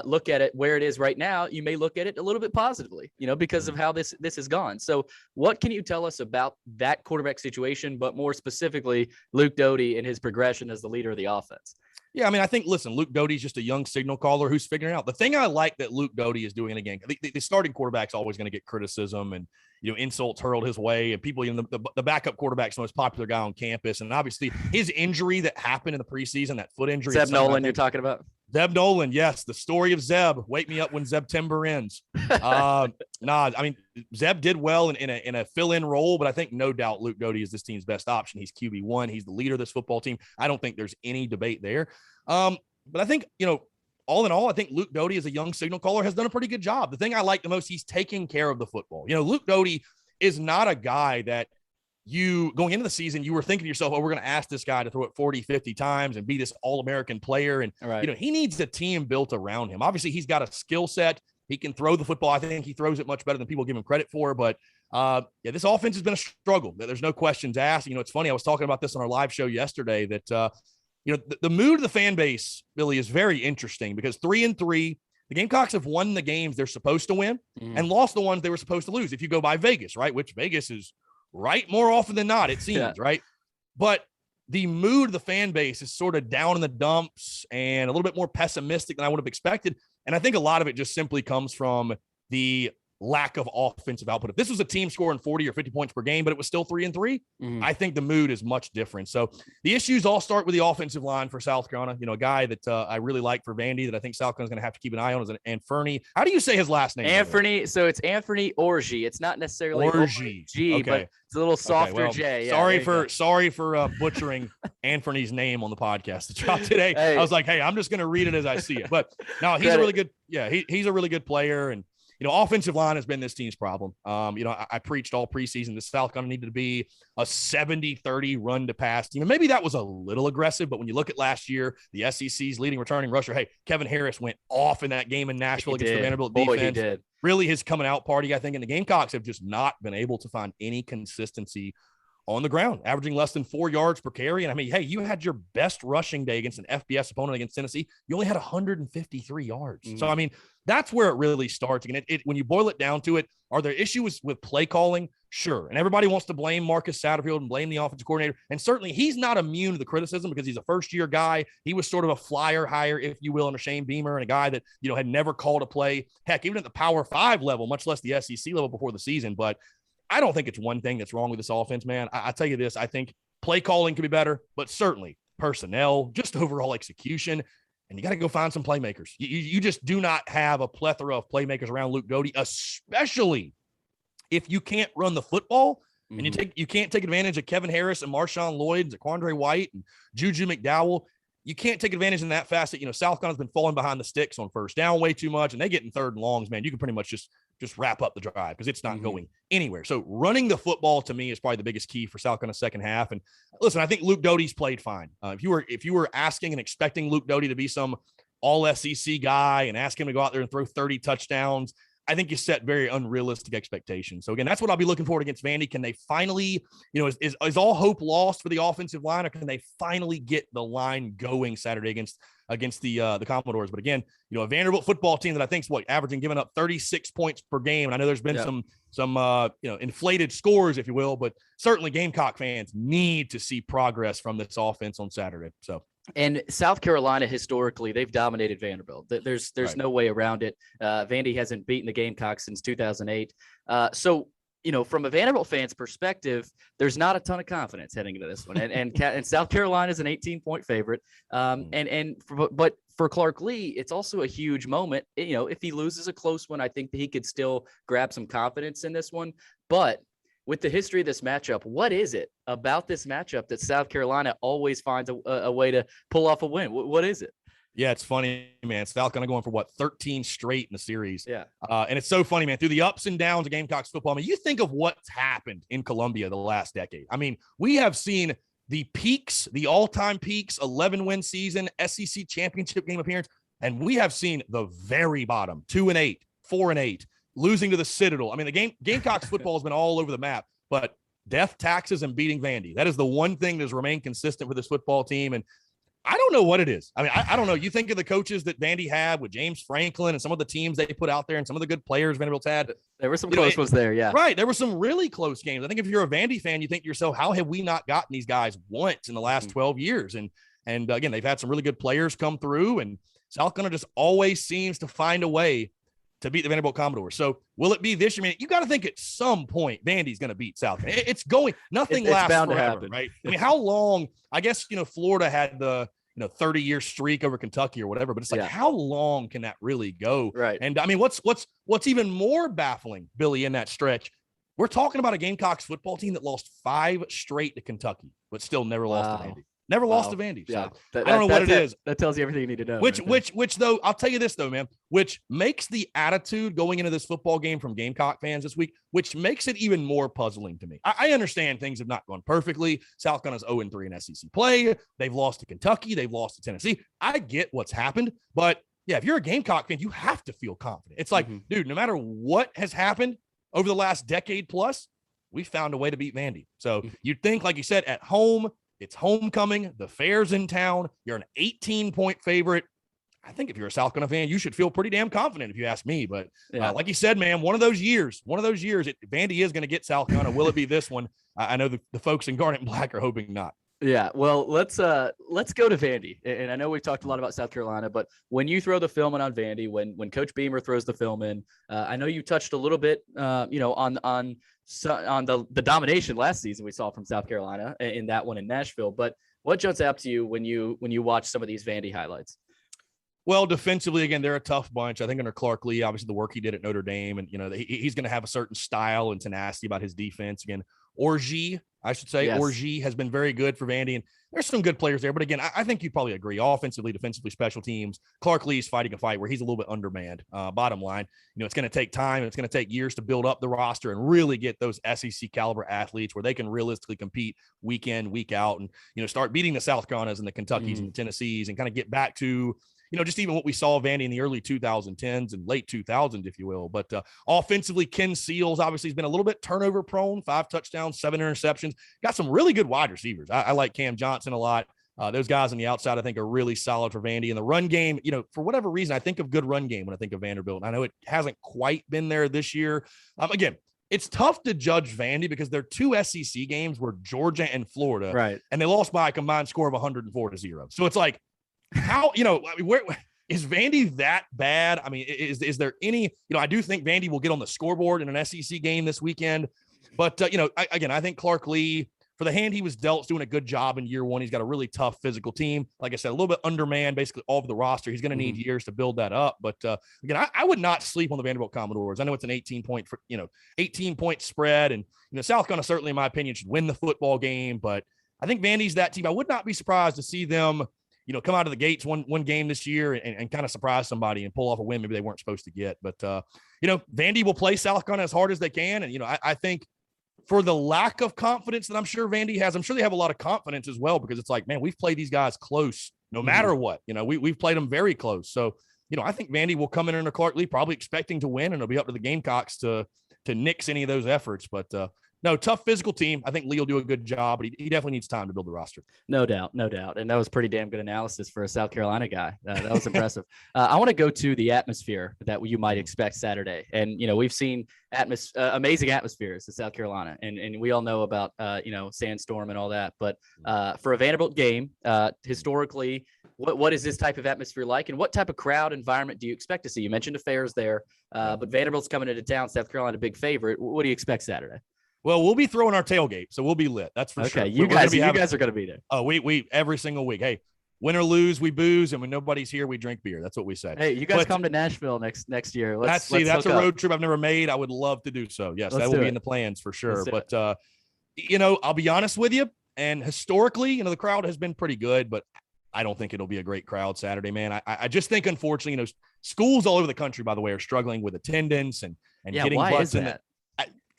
look at it where it is right now, you may look at it a little bit positively, because of how this has gone. So what can you tell us about that quarterback situation, but more specifically, Luke Doty and his progression as the leader of the offense? Yeah, I mean, I think, listen, Luke Doty's just a young signal caller who's figuring out. The thing I like that Luke Doty is doing, and again, the starting quarterback's always going to get criticism and, insults hurled his way, and people, the backup quarterback's the most popular guy on campus. And obviously his injury that happened in the preseason, that foot injury. Zeb Nolan, you're talking about? Zeb Nolan, yes. The story of Zeb. Wake me up when September ends. I mean, Zeb did well in a fill-in role, but I think no doubt Luke Doty is this team's best option. He's QB1. He's the leader of this football team. I don't think there's any debate there. But I think, all in all, I think Luke Doty as a young signal caller has done a pretty good job. The thing I like the most, he's taking care of the football. Luke Doty is not a guy that going into the season, you were thinking to yourself, we're going to ask this guy to throw it 40, 50 times and be this all-American player. And, he needs a team built around him. Obviously, he's got a skill set. He can throw the football. I think he throws it much better than people give him credit for. But, this offense has been a struggle. There's no questions asked. It's funny. I was talking about this on our live show yesterday that, the mood of the fan base, Billy, is very interesting because 3-3, the Gamecocks have won the games they're supposed to win and lost the ones they were supposed to lose. If you go by Vegas, right, which Vegas is right more often than not, it seems, right? But the mood of the fan base is sort of down in the dumps and a little bit more pessimistic than I would have expected. And I think a lot of it just simply comes from the lack of offensive output. If this was a team scoring 40 or 50 points per game, but it was still 3-3, I think the mood is much different. So the issues all start with the offensive line for South Carolina. A guy that I really like for Vandy that I think South Carolina's going to have to keep an eye on is Anthony. How do you say his last name? Anthony. So it's Anthony Orji. It's not necessarily Orji, okay. But it's a little softer J. Yeah, sorry for butchering Anthony's name on the podcast to drop today. Hey. I was like, I'm just going to read it as I see it. But no, he's a really good. Yeah, he's a really good player. And offensive line has been this team's problem. I preached all preseason the South Carolina needed to be a 70-30 run to pass team. And maybe that was a little aggressive, but when you look at last year, the SEC's leading returning rusher, Kevin Harris went off in that game in Nashville against the Vanderbilt defense. He did. Really his coming out party, I think, and the Gamecocks have just not been able to find any consistency on the ground, averaging less than 4 yards per carry. And I mean, hey, you had your best rushing day against an FBS opponent against Tennessee. You only had 153 yards. So, I mean, that's where it really starts. And when you boil it down to it, are there issues with play calling? Sure. And everybody wants to blame Marcus Satterfield and blame the offensive coordinator. And certainly he's not immune to the criticism because he's a first-year guy. He was sort of a flyer hire, if you will, and a Shane Beamer and a guy that, had never called a play, heck, even at the Power 5 level, much less the SEC level before the season. But I don't think it's one thing that's wrong with this offense, man. I tell you this, I think play calling could be better, but certainly personnel, just overall execution. And you got to go find some playmakers. You just do not have a plethora of playmakers around Luke Doty, especially if you can't run the football and you can't take advantage of Kevin Harris and Marshawn Lloyd and Zaquandre White and Juju McDowell. You can't take advantage in that facet. South Carolina's been falling behind the sticks on first down way too much, and they get in third and longs, man. You can pretty much just wrap up the drive because it's not going anywhere. So running the football to me is probably the biggest key for South Carolina's second half. And listen, I think Luke Doty's played fine. If you were asking and expecting Luke Doty to be some all SEC guy and ask him to go out there and throw 30 touchdowns, I think you set very unrealistic expectations. So again, that's what I'll be looking forward against Vandy. Can they finally, is all hope lost for the offensive line, or can they finally get the line going Saturday against the Commodores? But again, a Vanderbilt football team that I think is averaging giving up 36 points per game. And I know there's been some inflated scores, if you will, but certainly Gamecock fans need to see progress from this offense on Saturday. So. And South Carolina, historically, they've dominated Vanderbilt. There's right. No way around it. Vandy hasn't beaten the Gamecocks since 2008. So, from a Vanderbilt fan's perspective, there's not a ton of confidence heading into this one. And South Carolina is an 18-point favorite. But for Clark Lee, it's also a huge moment. If he loses a close one, I think that he could still grab some confidence in this one. But with the history of this matchup, what is it about this matchup that South Carolina always finds a way to pull off a win? What is it? Yeah, it's funny, man. South Carolina going for 13 straight in the series. Yeah. And it's so funny, man, through the ups and downs of Gamecocks football. I mean, you think of what's happened in Columbia the last decade. I mean, we have seen the peaks, the all-time peaks, 11-win season, SEC championship game appearance, and we have seen the very bottom, 2-8, 4-8. Losing to the Citadel. I mean, the Gamecocks football has been all over the map, but death, taxes, and beating Vandy. That is the one thing that has remained consistent with this football team. And I don't know what it is. I mean, I don't know. You think of the coaches that Vandy had with James Franklin and some of the teams they put out there and some of the good players Vanderbilt's had. There were some close ones there, yeah. Right. There were some really close games. I think if you're a Vandy fan, you think to yourself, how have we not gotten these guys once in the last 12 years? And again, they've had some really good players come through, and South Carolina just always seems to find a way to beat the Vanderbilt Commodores. So will it be this year? I mean, you got to think at some point Vandy's going to beat South Carolina. It's going, nothing lasts bound forever, to happen. Right? I mean, how long, I guess, Florida had the, 30-year streak over Kentucky or whatever, but it's like, how long can that really go? Right. And I mean, what's even more baffling, Billy, in that stretch, we're talking about a Gamecocks football team that lost 5 straight to Kentucky, but still never lost to Vandy. Never lost to Vandy. So I don't know what it is. That tells you everything you need to know. Which though, I'll tell you this though, man, which makes the attitude going into this football game from Gamecock fans this week, which makes it even more puzzling to me. I understand things have not gone perfectly. South Carolina's 0-3 in SEC play. They've lost to Kentucky. They've lost to Tennessee. I get what's happened, but yeah, if you're a Gamecock fan, you have to feel confident. It's like, dude, no matter what has happened over the last decade plus, we found a way to beat Vandy. So you'd think, like you said, at home, it's homecoming. The fair's in town. You're an 18-point favorite. I think if you're a South Carolina fan, you should feel pretty damn confident if you ask me. But like you said, man, one of those years, Vandy is going to get South Carolina. Will it be this one? I know the folks in Garnet and Black are hoping not. Yeah, well, let's go to Vandy. And I know we've talked a lot about South Carolina, but when you throw the film in on Vandy, when Coach Beamer throws the film in, I know you touched a little bit, on the domination last season we saw from South Carolina in that one in Nashville. But what jumps out to you when you watch some of these Vandy highlights? Well, defensively, again, they're a tough bunch. I think under Clark Lee, obviously the work he did at Notre Dame, and he's going to have a certain style and tenacity about his defense. Again, Orji, I should say, Orji has been very good for Vandy, and there's some good players there. But again, I think you'd probably agree, offensively, defensively, special teams, Clark Lee's fighting a fight where he's a little bit undermanned. Bottom line, it's going to take time. It's going to take years to build up the roster and really get those SEC caliber athletes where they can realistically compete week in, week out, and start beating the South Carolinas and the Kentuckys and the Tennessees and kind of get back to just even what we saw Vandy in the early 2010s and late 2000s, if you will. But offensively, Ken Seals obviously has been a little bit turnover prone, 5 touchdowns, 7 interceptions. Got some really good wide receivers. I like Cam Johnson a lot. Those guys on the outside, I think, are really solid for Vandy. And the run game, for whatever reason, I think of good run game when I think of Vanderbilt. And I know it hasn't quite been there this year. Again, it's tough to judge Vandy because they're 2 SEC games were Georgia and Florida, right? And they lost by a combined score of 104-0. So it's like, how, where is Vandy that bad? I mean, is there any, I do think Vandy will get on the scoreboard in an SEC game this weekend. But, I think Clark Lee, for the hand he was dealt, is doing a good job in year 1. He's got a really tough physical team. Like I said, a little bit undermanned, basically all of the roster. He's going to need years to build that up. But again, I would not sleep on the Vanderbilt Commodores. I know it's an 18-point spread, and South Carolina certainly, in my opinion, should win the football game. But I think Vandy's that team. I would not be surprised to see them, come out of the gates one game this year and kind of surprise somebody and pull off a win maybe they weren't supposed to get. But Vandy will play South Carolina as hard as they can, and I think, for the lack of confidence that I'm sure Vandy has, I'm sure they have a lot of confidence as well, because it's like, man, we've played these guys close no matter what. We've played them very close. So, I think Vandy will come in under Clark Lee probably expecting to win, and it'll be up to the Gamecocks to nix any of those efforts. But no, tough physical team. I think Lee will do a good job, but he definitely needs time to build the roster. No doubt. And that was pretty damn good analysis for a South Carolina guy. That was impressive. I want to go to the atmosphere that you might expect Saturday. And, we've seen amazing atmospheres in South Carolina. And we all know about, Sandstorm and all that. But for a Vanderbilt game, historically, what is this type of atmosphere like? And what type of crowd environment do you expect to see? You mentioned affairs there, but Vanderbilt's coming into town. South Carolina, big favorite. What do you expect Saturday? Well, we'll be throwing our tailgate, so we'll be lit. That's for sure. Okay, you guys are going to be there. Oh, we every single week. Hey, win or lose, we booze, and when nobody's here, we drink beer. That's what we say. Hey, you guys come to Nashville next year. That's a road trip I've never made. I would love to do so. Yes, that will be in the plans for sure. But I'll be honest with you, and historically, the crowd has been pretty good, but I don't think it'll be a great crowd Saturday, man. I just think, unfortunately, schools all over the country, by the way, are struggling with attendance and getting butts in that.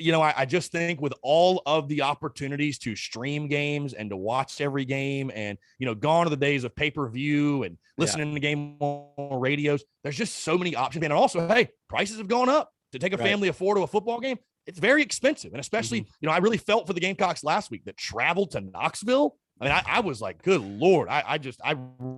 I just think with all of the opportunities to stream games and to watch every game and, gone are the days of pay-per-view and listening to the game on radios. There's just so many options. And also, hey, prices have gone up. To take a family of 4 to a football game, it's very expensive. And especially, I really felt for the Gamecocks last week that traveled to Knoxville. I mean, I was like, good Lord, I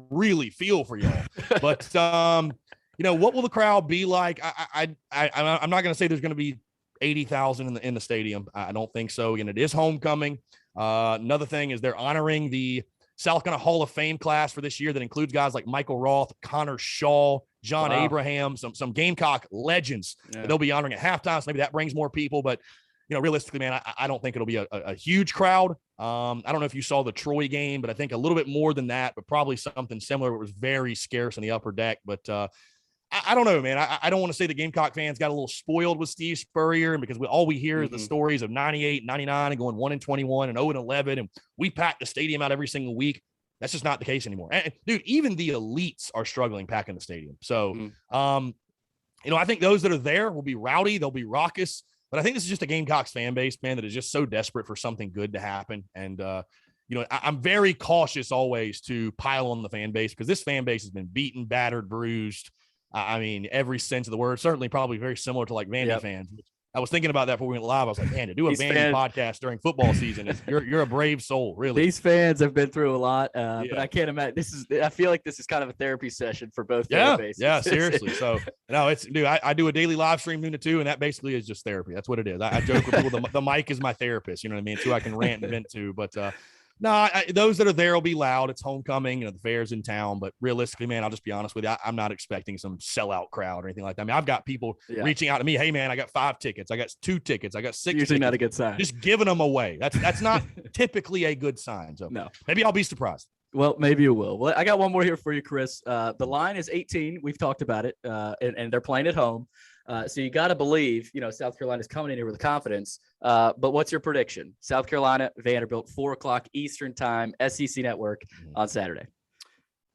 really feel for y'all. But, what will the crowd be like? I'm not going to say there's going to be 80,000 in the stadium. I don't think so. Again, it is homecoming. Another thing is they're honoring the South Carolina Hall of Fame class for this year that includes guys like Michael Roth, Connor Shaw, John Abraham, some Gamecock legends that they'll be honoring at halftime. So maybe that brings more people. But, realistically, man, I don't think it'll be a huge crowd. I don't know if you saw the Troy game, but I think a little bit more than that, but probably something similar. It was very scarce on the upper deck. But I don't know, man. I don't want to say the Gamecock fans got a little spoiled with Steve Spurrier, and because all we hear is the stories of 98, 99 and going 1-21 and 0-11. And we pack the stadium out every single week. That's just not the case anymore. And dude, even the elites are struggling packing the stadium. So, I think those that are there will be rowdy. They'll be raucous, but I think this is just a Gamecocks fan base, man, that is just so desperate for something good to happen. And, I'm very cautious always to pile on the fan base because this fan base has been beaten, battered, bruised. I mean, every sense of the word, certainly probably very similar to like Vandy fans. I was thinking about that before we went live. I was like, man, to do a Vandy podcast during football season, you're a brave soul, really. These fans have been through a lot, but I can't imagine I feel like this is kind of a therapy session for both fan bases. Yeah, seriously. So no, I do a daily live stream noon to 2, and that basically is just therapy. That's what it is. I joke with people, the mic is my therapist, you know what I mean? It's who I can rant and vent to, but no, those that are there will be loud. It's homecoming, the fair's in town. But realistically, man, I'll just be honest with you. I'm not expecting some sellout crowd or anything like that. I mean, I've got people reaching out to me. Hey, man, I got 5 tickets. I got 2 tickets. I got 6 Usually tickets. not a good sign. Just giving them away. That's not typically a good sign. So no, maybe I'll be surprised. Well, maybe you will. Well, I got one more here for you, Chris. The line is 18. We've talked about it, and they're playing at home. So you got to believe, South Carolina is coming in here with confidence. But what's your prediction? South Carolina, Vanderbilt, 4:00 Eastern time, SEC Network on Saturday.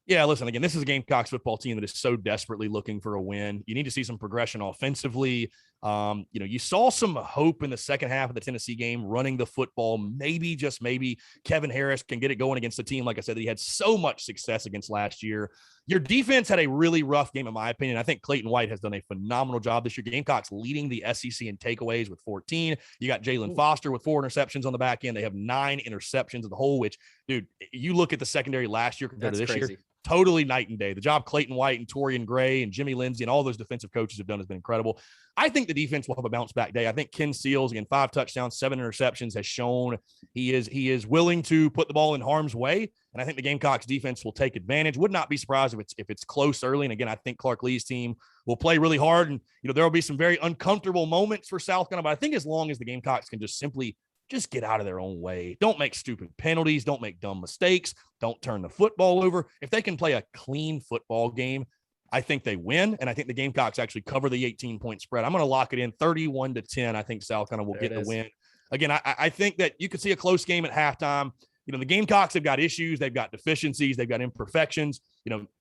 Yeah, listen, again, this is a Gamecocks football team that is so desperately looking for a win. You need to see some progression offensively. You saw some hope in the second half of the Tennessee game, running the football. Maybe, just maybe, Kevin Harris can get it going against a team, like I said, that he had so much success against last year. Your defense had a really rough game, in my opinion. I think Clayton White has done a phenomenal job this year. Gamecocks leading the SEC in takeaways with 14. You got Jalen Foster with 4 interceptions on the back end. They have 9 interceptions of the whole, which, dude, you look at the secondary last year compared to this year, totally night and day. The job Clayton White and Torian Gray and Jimmy Lindsey and all those defensive coaches have done has been incredible. I think the defense will have a bounce back day. I think Ken Seals, again, 5 touchdowns, 7 interceptions, has shown he is willing to put the ball in harm's way. And I think the Gamecocks defense will take advantage. Would not be surprised if it's close early. And again, I think Clark Lee's team will play really hard. And, there will be some very uncomfortable moments for South Carolina. But I think as long as the Gamecocks can just get out of their own way. Don't make stupid penalties. Don't make dumb mistakes. Don't turn the football over. If they can play a clean football game, I think they win. And I think the Gamecocks actually cover the 18-point spread. I'm going to lock it in 31-10. I think South Carolina will get the win. Again, I think that you could see a close game at halftime. The Gamecocks have got issues. They've got deficiencies. They've got imperfections.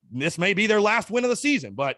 This may be their last win of the season, but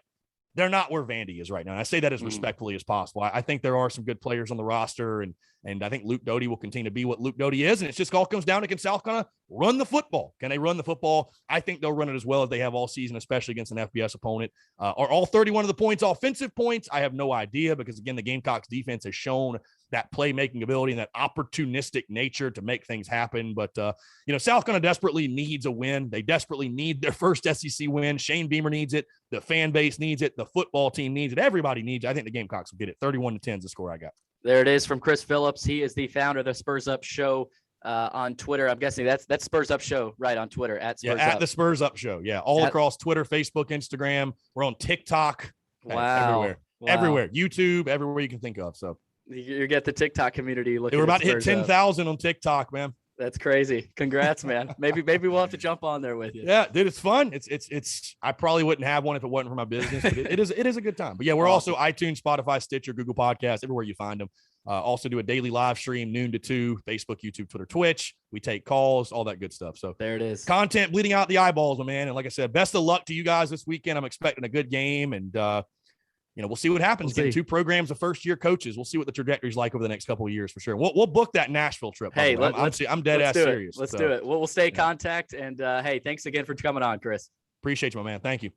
they're not where Vandy is right now. And I say that as respectfully as possible. I think there are some good players on the roster, and I think Luke Doty will continue to be what Luke Doty is. And it's just all comes down to, can South Carolina run the football? Can they run the football? I think they'll run it as well as they have all season, especially against an FBS opponent. Are all 31 of the points offensive points? I have no idea, because again, the Gamecocks defense has shown that playmaking ability and that opportunistic nature to make things happen. But, South Carolina desperately needs a win. They desperately need their first SEC win. Shane Beamer needs it. The fan base needs it. The football team needs it. Everybody needs it. I think the Gamecocks will get it. 31-10 is the score I got. There it is from Chris Phillips. He is the founder of the Spurs Up Show on Twitter. I'm guessing that's Spurs Up Show, right, on Twitter, at Spurs Up. At the Spurs Up Show. Yeah, across Twitter, Facebook, Instagram. We're on TikTok. Wow. Everywhere. YouTube, everywhere you can think of. So you get the TikTok community looking. We're about to hit 10,000 on TikTok, man. That's crazy. Congrats, man. Maybe we'll have to jump on there with you. Yeah, dude, it's fun. It's I probably wouldn't have one if it wasn't for my business, but it is a good time. But yeah, we're also iTunes, Spotify, Stitcher, Google Podcasts, everywhere you find them. Also do a daily live stream, noon to 2, Facebook, YouTube, Twitter, Twitch. We take calls, all that good stuff. So there it is. Content bleeding out the eyeballs, my man. And like I said, best of luck to you guys this weekend. I'm expecting a good game, and we'll see what happens. Again, 2 programs of first-year coaches. We'll see what the trajectory is like over the next couple of years for sure. We'll book that Nashville trip. Hey, I'm dead ass serious. Let's do it. We'll stay in contact. And hey, thanks again for coming on, Chris. Appreciate you, my man. Thank you.